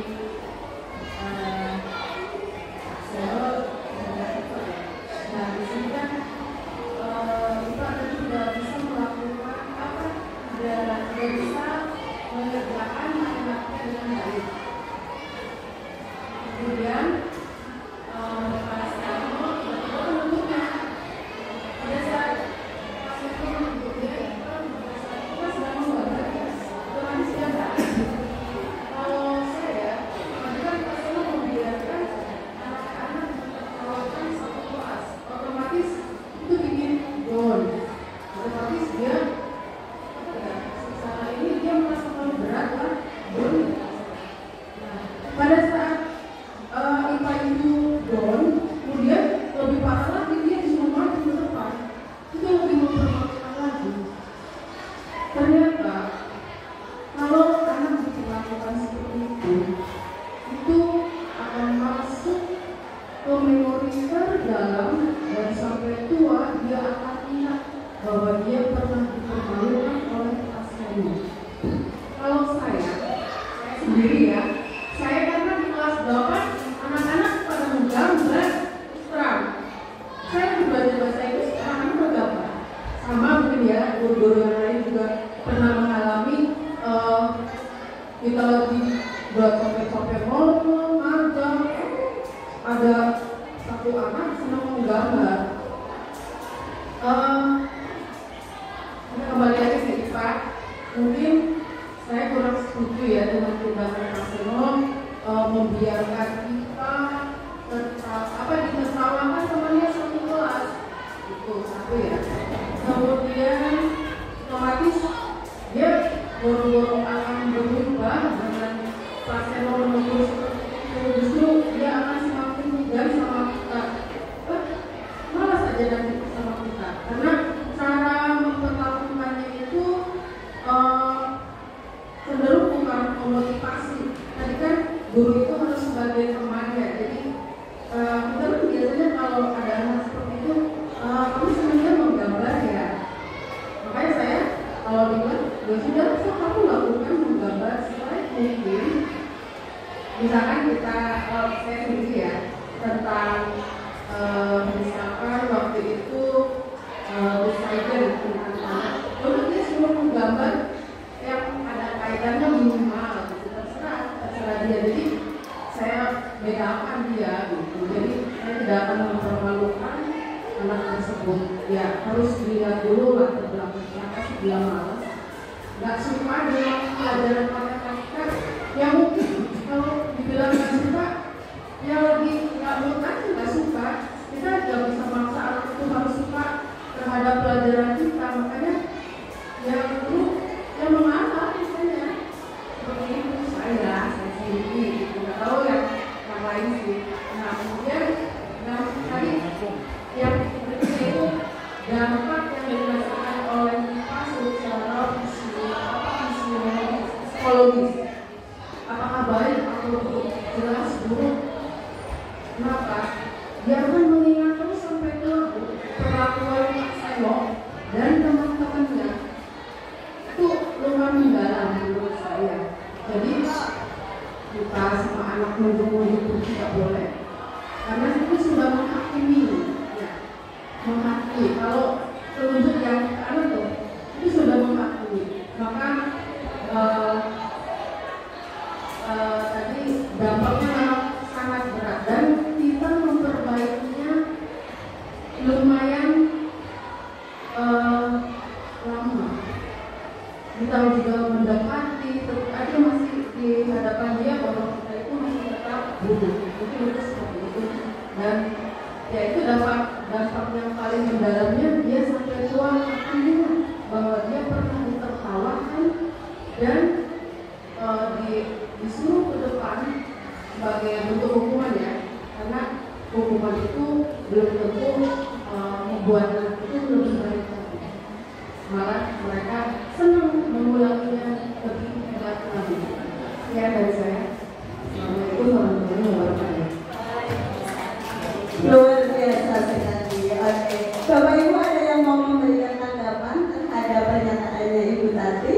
nah di sini kan itu ada tidak bisa melakukan apa, tidak bisa mengerjakan matematika dengan baik. Kemudian pada saat itu bentuknya pada saat itu bentuknya kita sedang menggambar dengan siapa. Kalau saya kan pasti membiarkan anak-anak melakukan satu kelas, otomatis itu bikin down, otomatis dia secara ini dia merasa terlalu berat lah, down. Nah, pada saat IPA itu down, kemudian lebih parah lagi dia disuruh maju ke depan, itu lebih mempermalukan lagi. Ternyata kalau anak diperlakukan seperti itu akan masuk ke memori terdalam dan sampai tua dia akan ingat bahwa dia pernah dipermalukan oleh pasangannya. Kalau saya sendiri ya, saya karena di kelas 8 anak-anak pada menggambar terang. Saya belajar bahasa Inggris, anak-anak bergambar. Sama mungkin ya, guru-guru yang lain juga pernah mengalami kita lagi buat sampai ngomong, magang, ada satu anak senang menggambar. Kembali lagi ke IPA, mungkin saya kurang setuju ya dengan tindakan Pak Seno membiarkan kita ditertawakan temannya satu kelas. Itu satu ya. Kemudian otomatis dia boro-boro akan berubah dengan Pak Seno menunggu seperti itu, justru dia akan semakin enggan sama kita, malas aja nanti sama kita, karena cara memperlakukannya itu cenderung bukan memotivasi. Tadi kan guru itu harus sebagai teman ya, jadi kita kan biasanya kalau ada anak seperti itu, kamu senangnya menggambar ya, makanya saya kalau bilang ya sudah, kamu lakukan menggambar sebaik mungkin. Misalkan kita, saya sendiri ya, tentang misalkan waktu itu desainer tentang anak, lalu dia suruh menggambar yang ada kaitannya minimal, gitu. terserah dia. Jadi saya bedakan dia gitu. Jadi saya tidak akan mempermalukan anak tersebut. Ya harus dilihat dulu latar belakangnya, pasti dia malas, nggak suka dengan pelajaran matematika. Ya mungkin kalau dibilang nggak suka, ya lebih nggak aja nggak suka. Kita nggak bisa maksa anak itu lumayan lama. Kita juga mendekati, ada masih di hadapan dia bahwa kita itu masih tetap butuh seperti itu. Dan ya itu dampak yang paling mendalamnya, dia sampai tua akan ingat bahwa dia pernah ditertawakan dan disuruh ke depan sebagai bentuk hukuman ya, karena hukuman itu belum tentu membuat anak itu lebih baik, malah mereka senang mengulanginya lebih hebat lagi. Ya dari saya. Assalamualaikum warahmatullahi wabarakatuh. Luar biasa sekali. Oke, Bapak Ibu ada yang mau memberikan tanggapan terhadap pernyataannya Ibu Tati?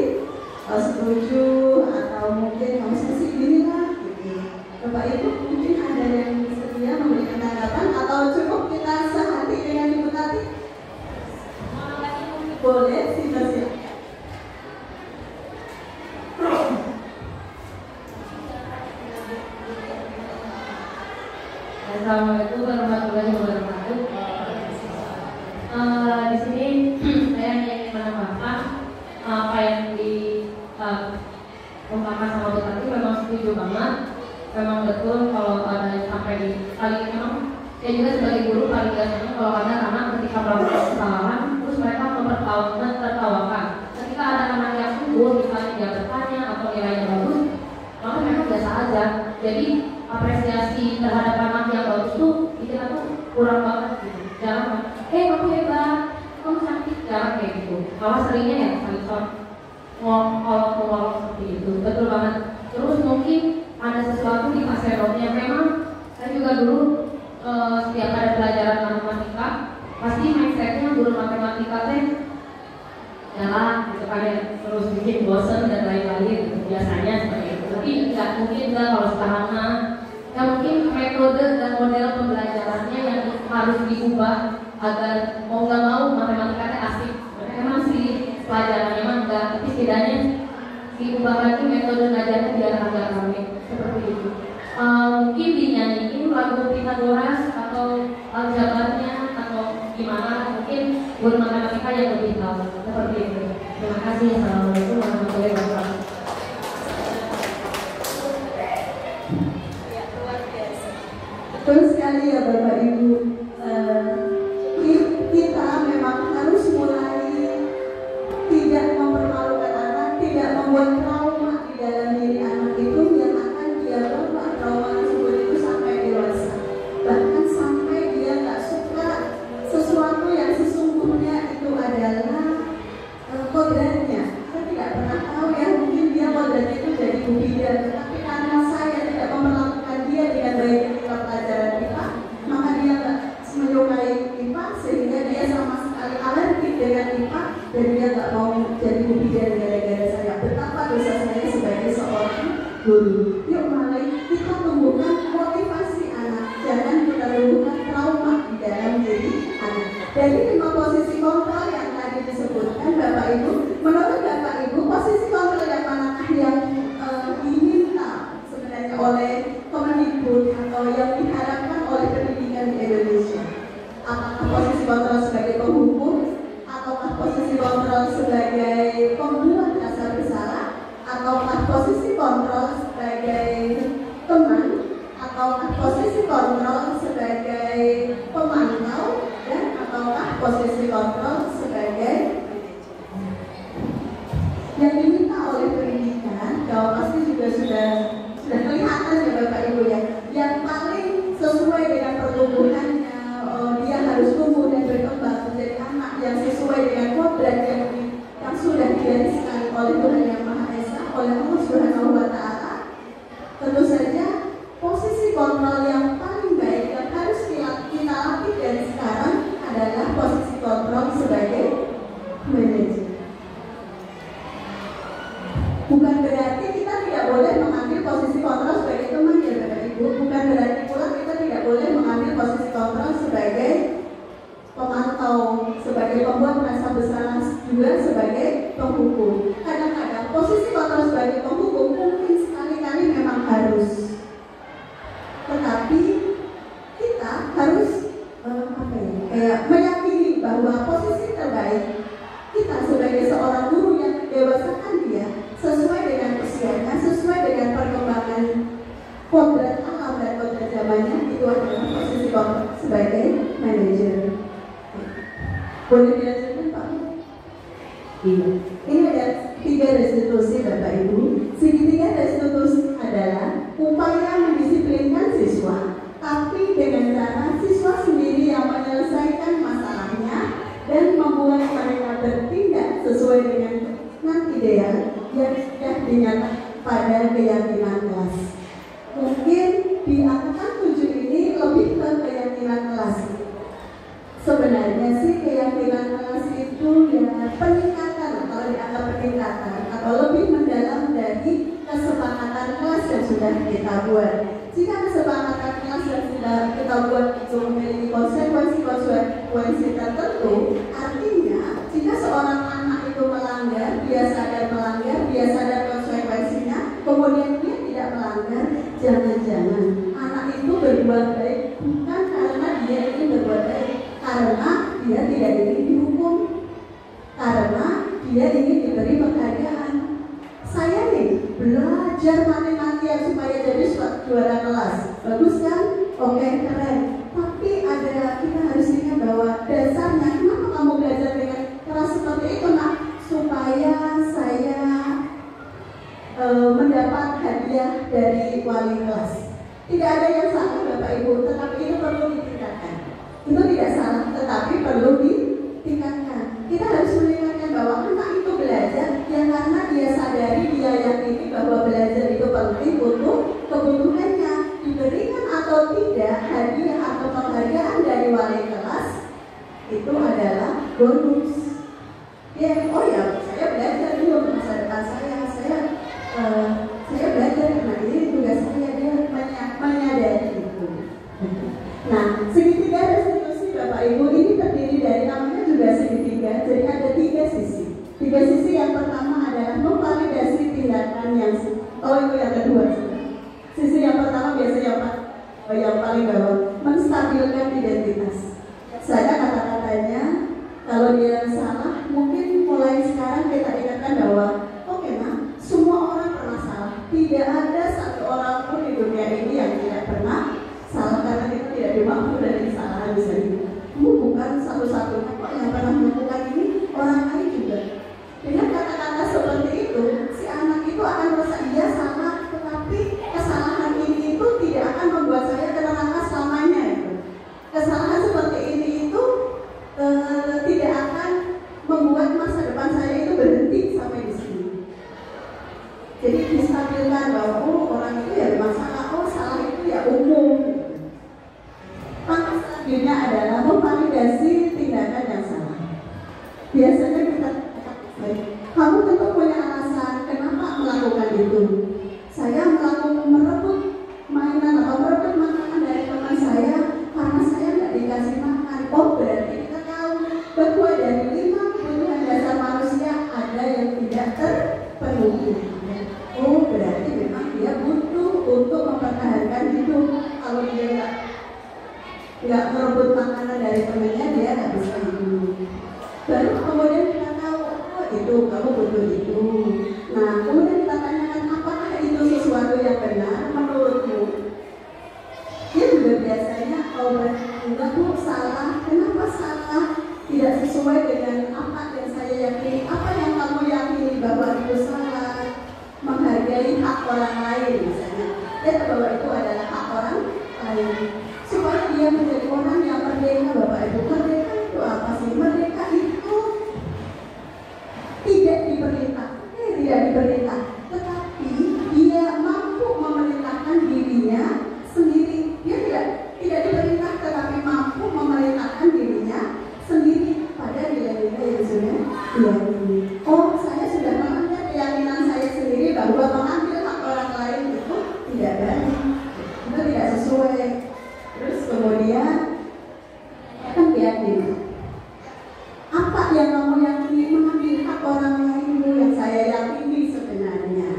Setuju atau mungkin kamu sesi gini lah? Bapak Ibu mungkin ada yang sedia memberikan tanggapan atau cukup kita sehati dengan Ibu Tati? Boleh, silakan. Assalamualaikum warahmatullahi wabarakatuh. Di sini saya ingin menambahkan apa yang diungkapkan sama Bu Tati. Memang setuju banget. Memang betul kalau ada sampai di kali memang saya juga sebagai guru paling gak senang kalau ada anak ketika melakukan kesalahan terus mereka tertawakan. Ketika ada anak yang sungguh misalnya dia bertanya atau nilainya bagus, maka memang biasa aja. Jadi apresiasi terhadap anak yang bagus tuh kita tuh kurang banget gitu. Jarang kamu hebat, kamu cantik, jarang kayak gitu. Malah seringnya ya saling ngolok seperti itu. Betul banget. Terus mungkin ada sesuatu di paserotnya. Memang saya juga dulu setiap ada pelajaran matematika pasti mindsetnya guru matematika teh jalan gitu kan ya, terus bikin bosen dan lain-lain gitu. Biasanya seperti itu. Tapi nggak mungkin nggak kalau sekarang ya mungkin metode dan model pembelajarannya yang harus diubah agar mau nggak mau matematikanya asik. Memang sih pelajarannya emang enggak, tapi setidaknya diubah lagi metode ngajarnya biar agak ramai seperti itu. Mungkin dinyanyiin lagu Pythagoras atau aljabarnya atau gimana, mungkin guru matematika yang lebih tahu seperti itu. Terima kasih. Assalamualaikum warahmatullahi wabarakatuh. Betul sekali ya Bapak Ibu. Kita memang harus mulai tidak mempermalukan anak, tidak membuat trauma di dalam diri anak itu yang akan dia bawa trauma tersebut itu sampai dewasa. Bahkan sampai dia nggak suka sesuatu yang sesungguhnya itu adalah kodratnya. Saya tidak pernah tahu ya, mungkin dia kodratnya itu jadi bubidan, tetapi karena saya tidak memperlakukan dia dengan baik ketika pelajaran IPA, maka dia nggak menyukai IPA sehingga dia sama sekali alergi dengan IPA dan dia nggak mau jadi bubidan gara-gara saya. Betapa dosa saya sebagai seorang guru. Yuk mulai kita tumbuhkan motivasi anak, jangan kita tumbuhkan trauma di dalam diri anak. Dari 5 posisi kontrol yang tadi disebutkan Bapak Ibu, menurut Bapak Ibu posisi kontrol yang manakah yang diminta sebenarnya oleh Kemendikbud atau yang diharapkan oleh pendidikan di Indonesia? Apakah posisi kontrol sebagai penghukum, ataukah posisi kontrol sebagai pembuat rasa bersalah, ataukah posisi kontrol sebagai teman, ataukah posisi kontrol sebagai pemantau, dan ataukah posisi kontrol sebagai yang diminta oleh pendidikan? Kalau pasti juga sudah kelihatan ya Bapak Ibu ya, yang paling sesuai dengan pertumbuhannya, dia harus tumbuh dan berkembang menjadi anak yang sesuai dengan kodrat yang sudah digariskan oleh Tuhan Yang Maha Esa, oleh Allah Subhanahu wa Ta'ala. Tentu saja posisi kontrol yang paling baik yang harus kita latih dari sekarang adalah posisi kontrol sebagai meyakini bahwa posisi terbaik kita sebagai seorang guru yang mendewasakan dia sesuai dengan usianya, sesuai dengan perkembangan kodrat alam dan kodrat zamannya, itu adalah posisi sebagai manajer. Boleh dilanjutkan Pak? Iya. Ini ada 3 restitusi Bapak Ibu. Segitiga restitusi adalah upaya mendisiplinkan siswa, tapi dengan cara siswa sendiri yang menyelesaikan masalahnya dan membuat mereka bertindak sesuai dengan ideal yang sudah dinyatakan pada keyakinan kelas. Mungkin di angkatan 7 ini lebih ke keyakinan kelas. Sebenarnya sih keyakinan kelas itu ya peningkatan, kalau dianggap peningkatan atau lebih mendalam dari kesepakatan kelas yang sudah kita buat. Jika kesepakatan kelas yang sudah kita buat itu memiliki konsekuensi tertentu, artinya jika seorang anak itu melanggar, dia sadar melanggar, dia sadar konsekuensinya, kemudian dia tidak melanggar, jangan-jangan anak itu berbuat baik bukan karena dia ingin berbuat baik, karena dia tidak ingin dihukum, karena dia ingin diberi penghargaan. Saya nih belajar mati-matian supaya jadi juara kelas, bagus kan? Oke, keren. Tapi kita harus ingat bahwa dasarnya kenapa kamu belajar dengan keras seperti itu, nak? Supaya saya mendapat hadiah dari wali kelas. Tidak ada yang salah Bapak Ibu, tetapi itu perlu ditingkatkan. Itu tidak salah, tetapi perlu ditingkatkan. Kita harus mengingatkan bahwa anak itu belajar yang karena dia sadari, dia yakini bahwa belajar itu penting untuk kebutuhannya. Diberikan atau tidak hadiah atau penghargaan dari wali kelas itu adalah bonus. Ya, oh ya, saya belajar dulu masa depan saya belajar karena ini tugas saya, dia menyadari itu. Nah, segitiga restitusi Bapak Ibu ini terdiri dari, namanya juga segitiga, jadi ada 3 sisi. 3 sisi yang pertama adalah memvalidasi tindakan yang itu yang kedua. Sisi yang pertama biasanya yang paling bawah, menstabilkan identitas. Saya kata-katanya kalau dia salah, mungkin mulai sekarang kita ingatkan bahwa oke, nah, semua orang pernah salah. Tidak ada satu orang pun di dunia ini yang tidak pernah salah, karena kita tidak dimaafkan dari kesalahan misalnya. Kamu bukan satu-satunya kok yang pernah melakukan ini, orang lain juga. Dengan kata-kata seperti itu, si anak itu akan merasa iya salah, tetapi kesalahan ini itu tidak akan membuat saya terangkat selamanya. Kesalahan seperti ini itu tidak akan membuat masa depan saya itu berhenti sampai di sini. Jadi distabilkan bahwa orang itu ya masalah, salah itu ya umum. Maka selanjutnya adalah memvalidasi tindakan yang salah. Biasanya kita kamu tentu punya alasan kenapa melakukan itu. Saya merebut mainan atau merebut makanan dari teman saya karena saya nggak dikasih makan. Oh, berarti kita tahu bahwa dari 5 kebutuhan dasar manusia ada yang tidak terpenuhi. Oh, berarti memang dia butuh untuk mempertahankan hidup. Kalau dia nggak merebut makanan dari temannya, dia nggak bisa hidup. Baru kemudian kita tahu, oh itu kamu butuh itu. Nah, kemudian kita tanyakan apakah itu sesuatu yang benar menurutmu? Dia juga biasanya enggak bu, salah. Kenapa salah? Tidak sesuai dengan apa yang saya yakini. Apa yang kamu yakini bahwa itu salah? Menghargai hak orang lain misalnya. Dia tahu bahwa itu adalah hak orang lain. Supaya dia menjadi orang yang merdeka, Bapak Ibu. Merdeka itu apa sih? Merdeka itu tidak diperintah, tetapi dia mampu memerintahkan dirinya sendiri. Dia tidak diperintah, tetapi mampu memerintahkan dirinya sendiri pada nilai-nilai yang sudah diyakini. Oh, saya sudah mengambil keyakinan saya sendiri bahwa mengambil hak orang lain itu tidak baik, itu tidak sesuai. Terus kemudian akan diyakini. Apa yang kamu yakini mengambil hak orang lain yang saya yakini sebenarnya?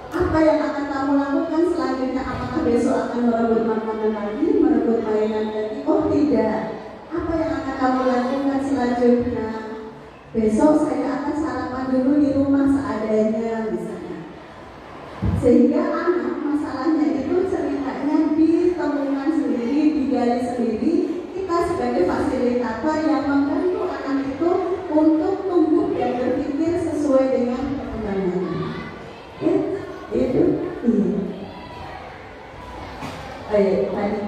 Apa yang akan kamu lakukan selanjutnya? Apakah besok akan merebut makanan lagi, merebut mainan lagi? Oh tidak. Apa yang akan Nah, besok saya akan sarapan dulu di rumah seadanya misalnya. Sehingga anak masalahnya itu ceritanya ditemukan sendiri, digali sendiri. Kita sebagai fasilitator yang membantu anak itu untuk tumbuh dan berpikir sesuai dengan perkembangannya. Ya, itu. Iya. Tadi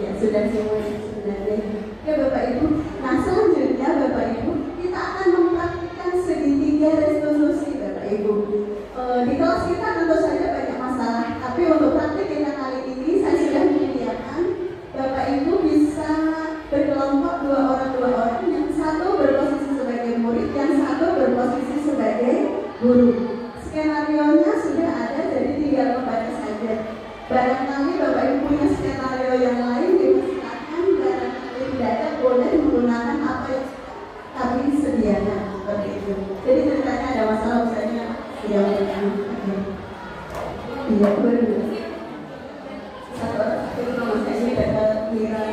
ya sudah semuanya sebenarnya. Ya Bapak Ibu, nah selanjutnya Bapak Ibu kita akan mempraktikkan segitiga restitusi Bapak Ibu. Di kelas kita tentu saja banyak masalah, tapi untuk praktik kita kali ini saya sudah menyediakan Bapak Ibu bisa berkelompok dua orang, yang satu berposisi sebagai murid, yang satu berposisi sebagai guru. Skenario-nya sudah ada, jadi tinggal membaca saja. Barangkali Bapak Ibu punya skenario yang lain, dipersilakan. Barangkali tidak ada, boleh menggunakan apa yang kami sediakan seperti itu. Jadi ceritanya ada masalah misalnya yang iya benar. Satu nama saya ini dapat Mira.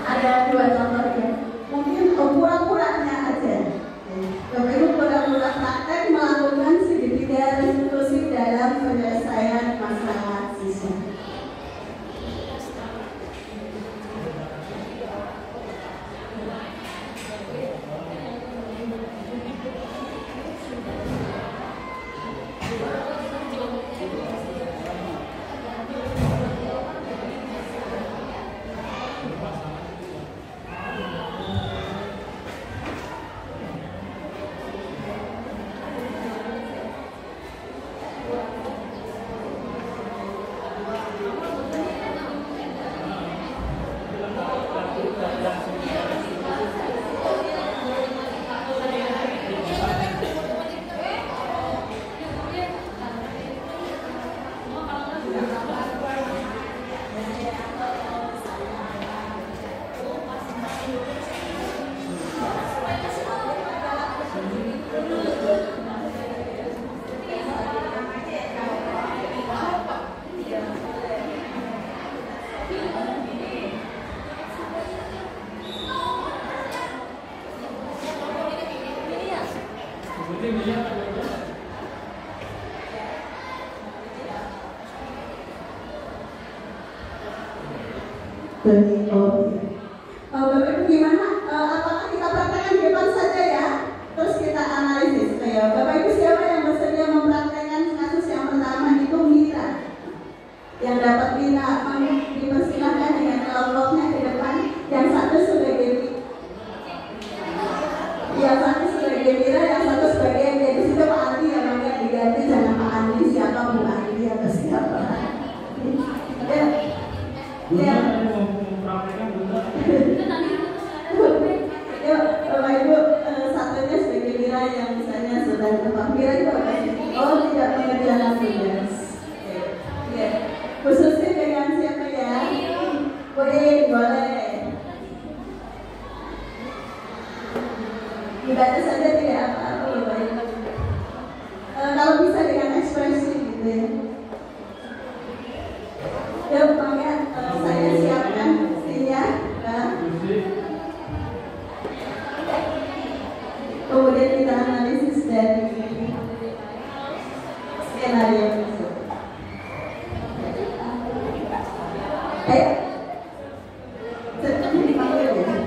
Ada dua contoh ya. Mungkin pura-puranya aja. Bapak Ibu pura-pura praktek melakukan segitiga restitusi dalam penyelesaian masalah siswa. Bapak Ibu gimana? Apakah kita praktekkan di depan saja ya? Terus kita analisis. Ya, Bapak Ibu siapa yang bersedia mempraktekkan kasus yang pertama itu Mira? Yang dapat Mira dipersilahkan dengan kelompoknya ke depan. Yang satu sebagai Mira, yang satu sebagai jadi situ Pak Andi yang enggak diganti jangan Pak Andi siapa Bu Andi atau siapa? Ya. Ya, Bapak Ibu, satunya sebagai Mira yang misalnya sedang tempat Mira itu apa sih? Oh, tidak mengerjakan tugas. Ya, khususnya dengan siapa ya? Boleh. Dibaca saja tidak apa-apa, Bapak Ibu. Kalau bisa dengan ekspresi gitu ya. Ya, makanya saya siapkan buktinya. Kemudian kita analisis dari skenario tersebut. Ayo, dipanggil ya.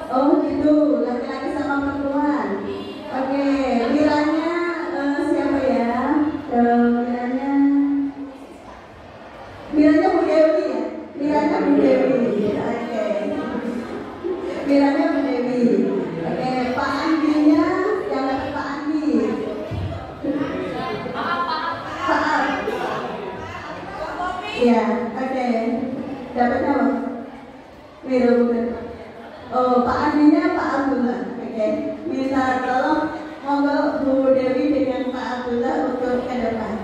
Oh gitu, laki-laki sama perempuan. Oke, Miranya siapa ya? Miranya Bu Dewi ya? Miranya Bu Dewi. Oke. Miranya Bu Dewi. Oke, Pak Andinya yang dapat Pak Andi. Pak. Ya, oke. Dapatnya apa? Mira bukan. Oh, Pak Andinya Pak Abdullah. Oke. Minta tolong monggo Bu Dewi dengan Pak Abdullah untuk ke depan.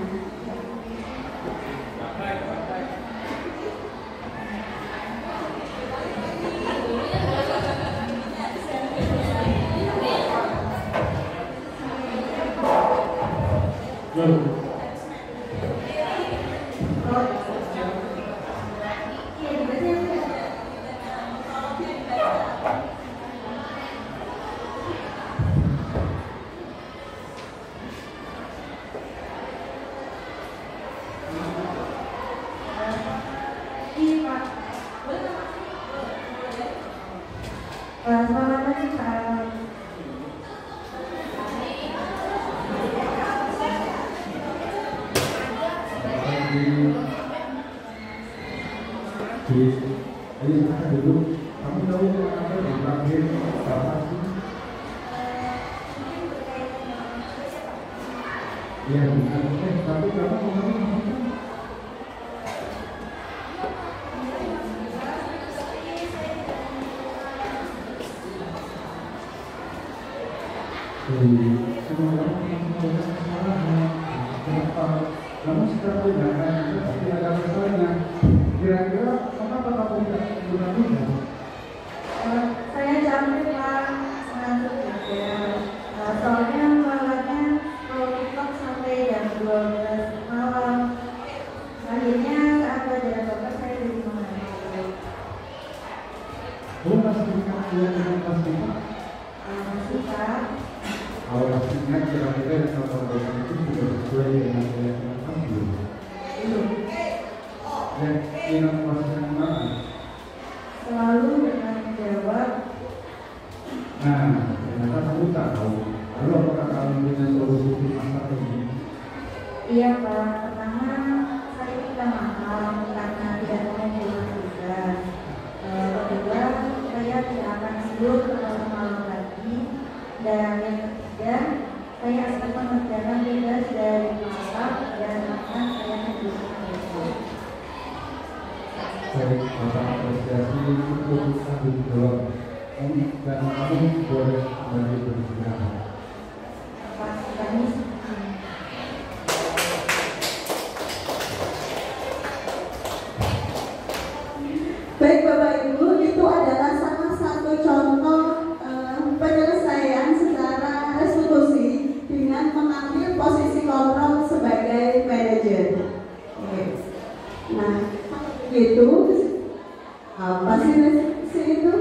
Selamat pagi Pak. Jadi silakan dulu. Kamu tahu apa yang terakhir apa sih? Iya, tapi kamu ngomongin apa? Kamu sekarang tindakan itu pasti ada masalahnya. Kira-kira kenapa kamu tidak menggunakannya? Saya capek Pak, ngantuk juga. Soalnya malamnya kalau TikTok sampai jam 12 malam. Akhirnya aku dan bapak saya di rumah. Kamu masih ingat dengan pasti Pak? Masih Pak. Kalau masih ingat kira-kira yang kamu lakukan itu sudah sesuai dengan keyakinan kamu belum? Belum. Dan ingat masalah mana? Selalu dengan menjawab. Nah, ternyata kamu tak tahu. Lalu apakah kamu punya solusi masalah ini? Iya Pak, pertama saya minta maaf karena tidak mau pulang juga. Kedua, saya tidak akan tidur kalau malam lagi. Dan yang ketiga, saya akan mengerjakan tugas dari malam dan akan saya kerjakan besok. Baik, Bapak apresiasi untuk tanggung jawab dan kamu boleh kembali beristirahat. Pak kami Baik Bapak Ibu, itu adalah salah satu contoh penyelesaian secara restitusi dengan mengambil posisi kontrol sebagai manajer. Nah, itu apa sih restitusi itu?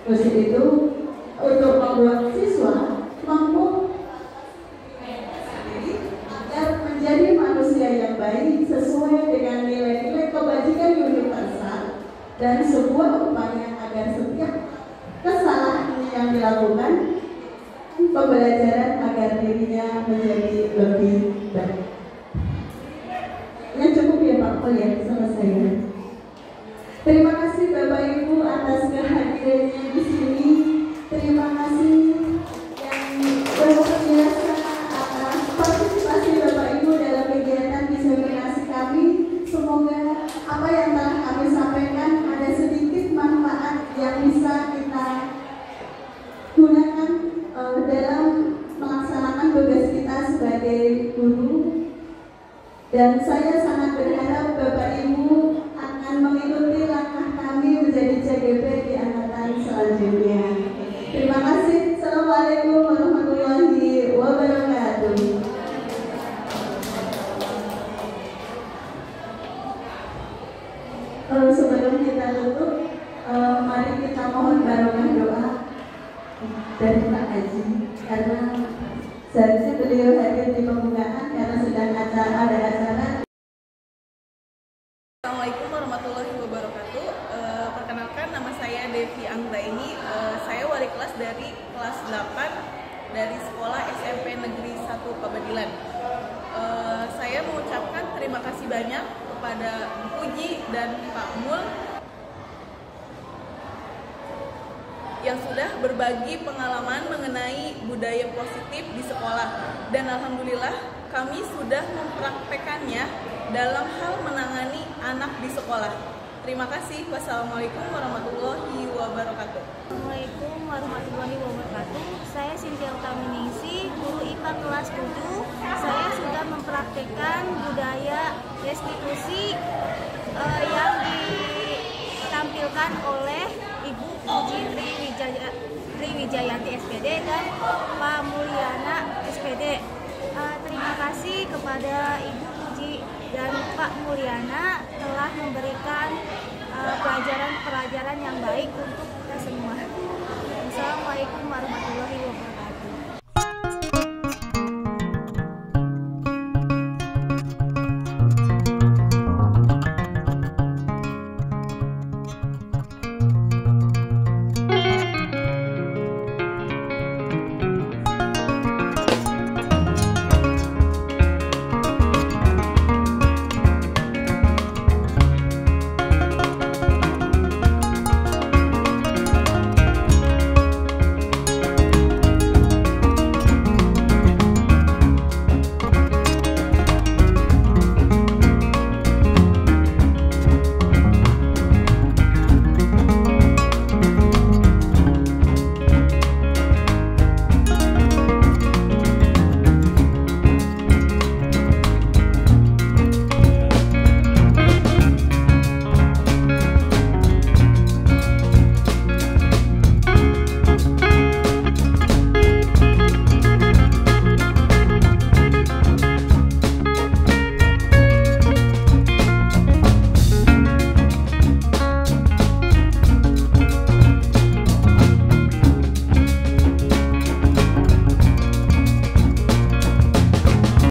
Restitusi itu untuk membuat siswa mampu agar menjadi manusia yang baik sesuai dengan nilai-nilai kebajikan universal dan sebuah upaya agar setiap kesalahan yang dilakukan pembelajaran agar dirinya menjadi lebih baik. Yang cukup ya Pak, oh ya selesai. Terima kasih Bapak Ibu atas kehadirannya di sini. Terima kasih yang luar biasa atas partisipasi Bapak Ibu dalam kegiatan diseminasi kami. Semoga apa yang telah kami sampaikan ada sedikit manfaat yang bisa kita gunakan dalam melaksanakan tugas kita sebagai guru. Dan saya sangat berharap Bapak Ibu akan mengikuti langkah kami menjadi CGP di angkatan selanjutnya. Terima kasih. Assalamualaikum warahmatullahi wabarakatuh. Sebelum kita tutup, mari kita mohon barokah doa dari Pak Haji, karena seharusnya beliau hadir di pembukaan karena sedang ada acara. Assalamualaikum warahmatullahi wabarakatuh. Perkenalkan, nama saya Devi Anggraini. Saya wali kelas dari kelas 8 dari sekolah SMP Negeri 1 Pabadilan. Saya mengucapkan terima kasih banyak kepada Bu Puji dan Pak Mul yang sudah berbagi pengalaman mengenai budaya positif di sekolah, dan alhamdulillah kami sudah mempraktekannya dalam hal menangani anak di sekolah. Terima kasih. Wassalamualaikum warahmatullahi wabarakatuh. Assalamualaikum warahmatullahi wabarakatuh. Saya Cynthia Utaminingsi, guru IPA kelas 7. Saya sudah mempraktekkan budaya restitusi yang ditampilkan oleh Ibu Puji Triwijayanti SPD dan Pak Mulyana SPD. Terima kasih kepada Ibu Puji dan Pak Mulyana telah memberikan pelajaran-pelajaran yang baik untuk kita semua. Assalamualaikum warahmatullahi wabarakatuh.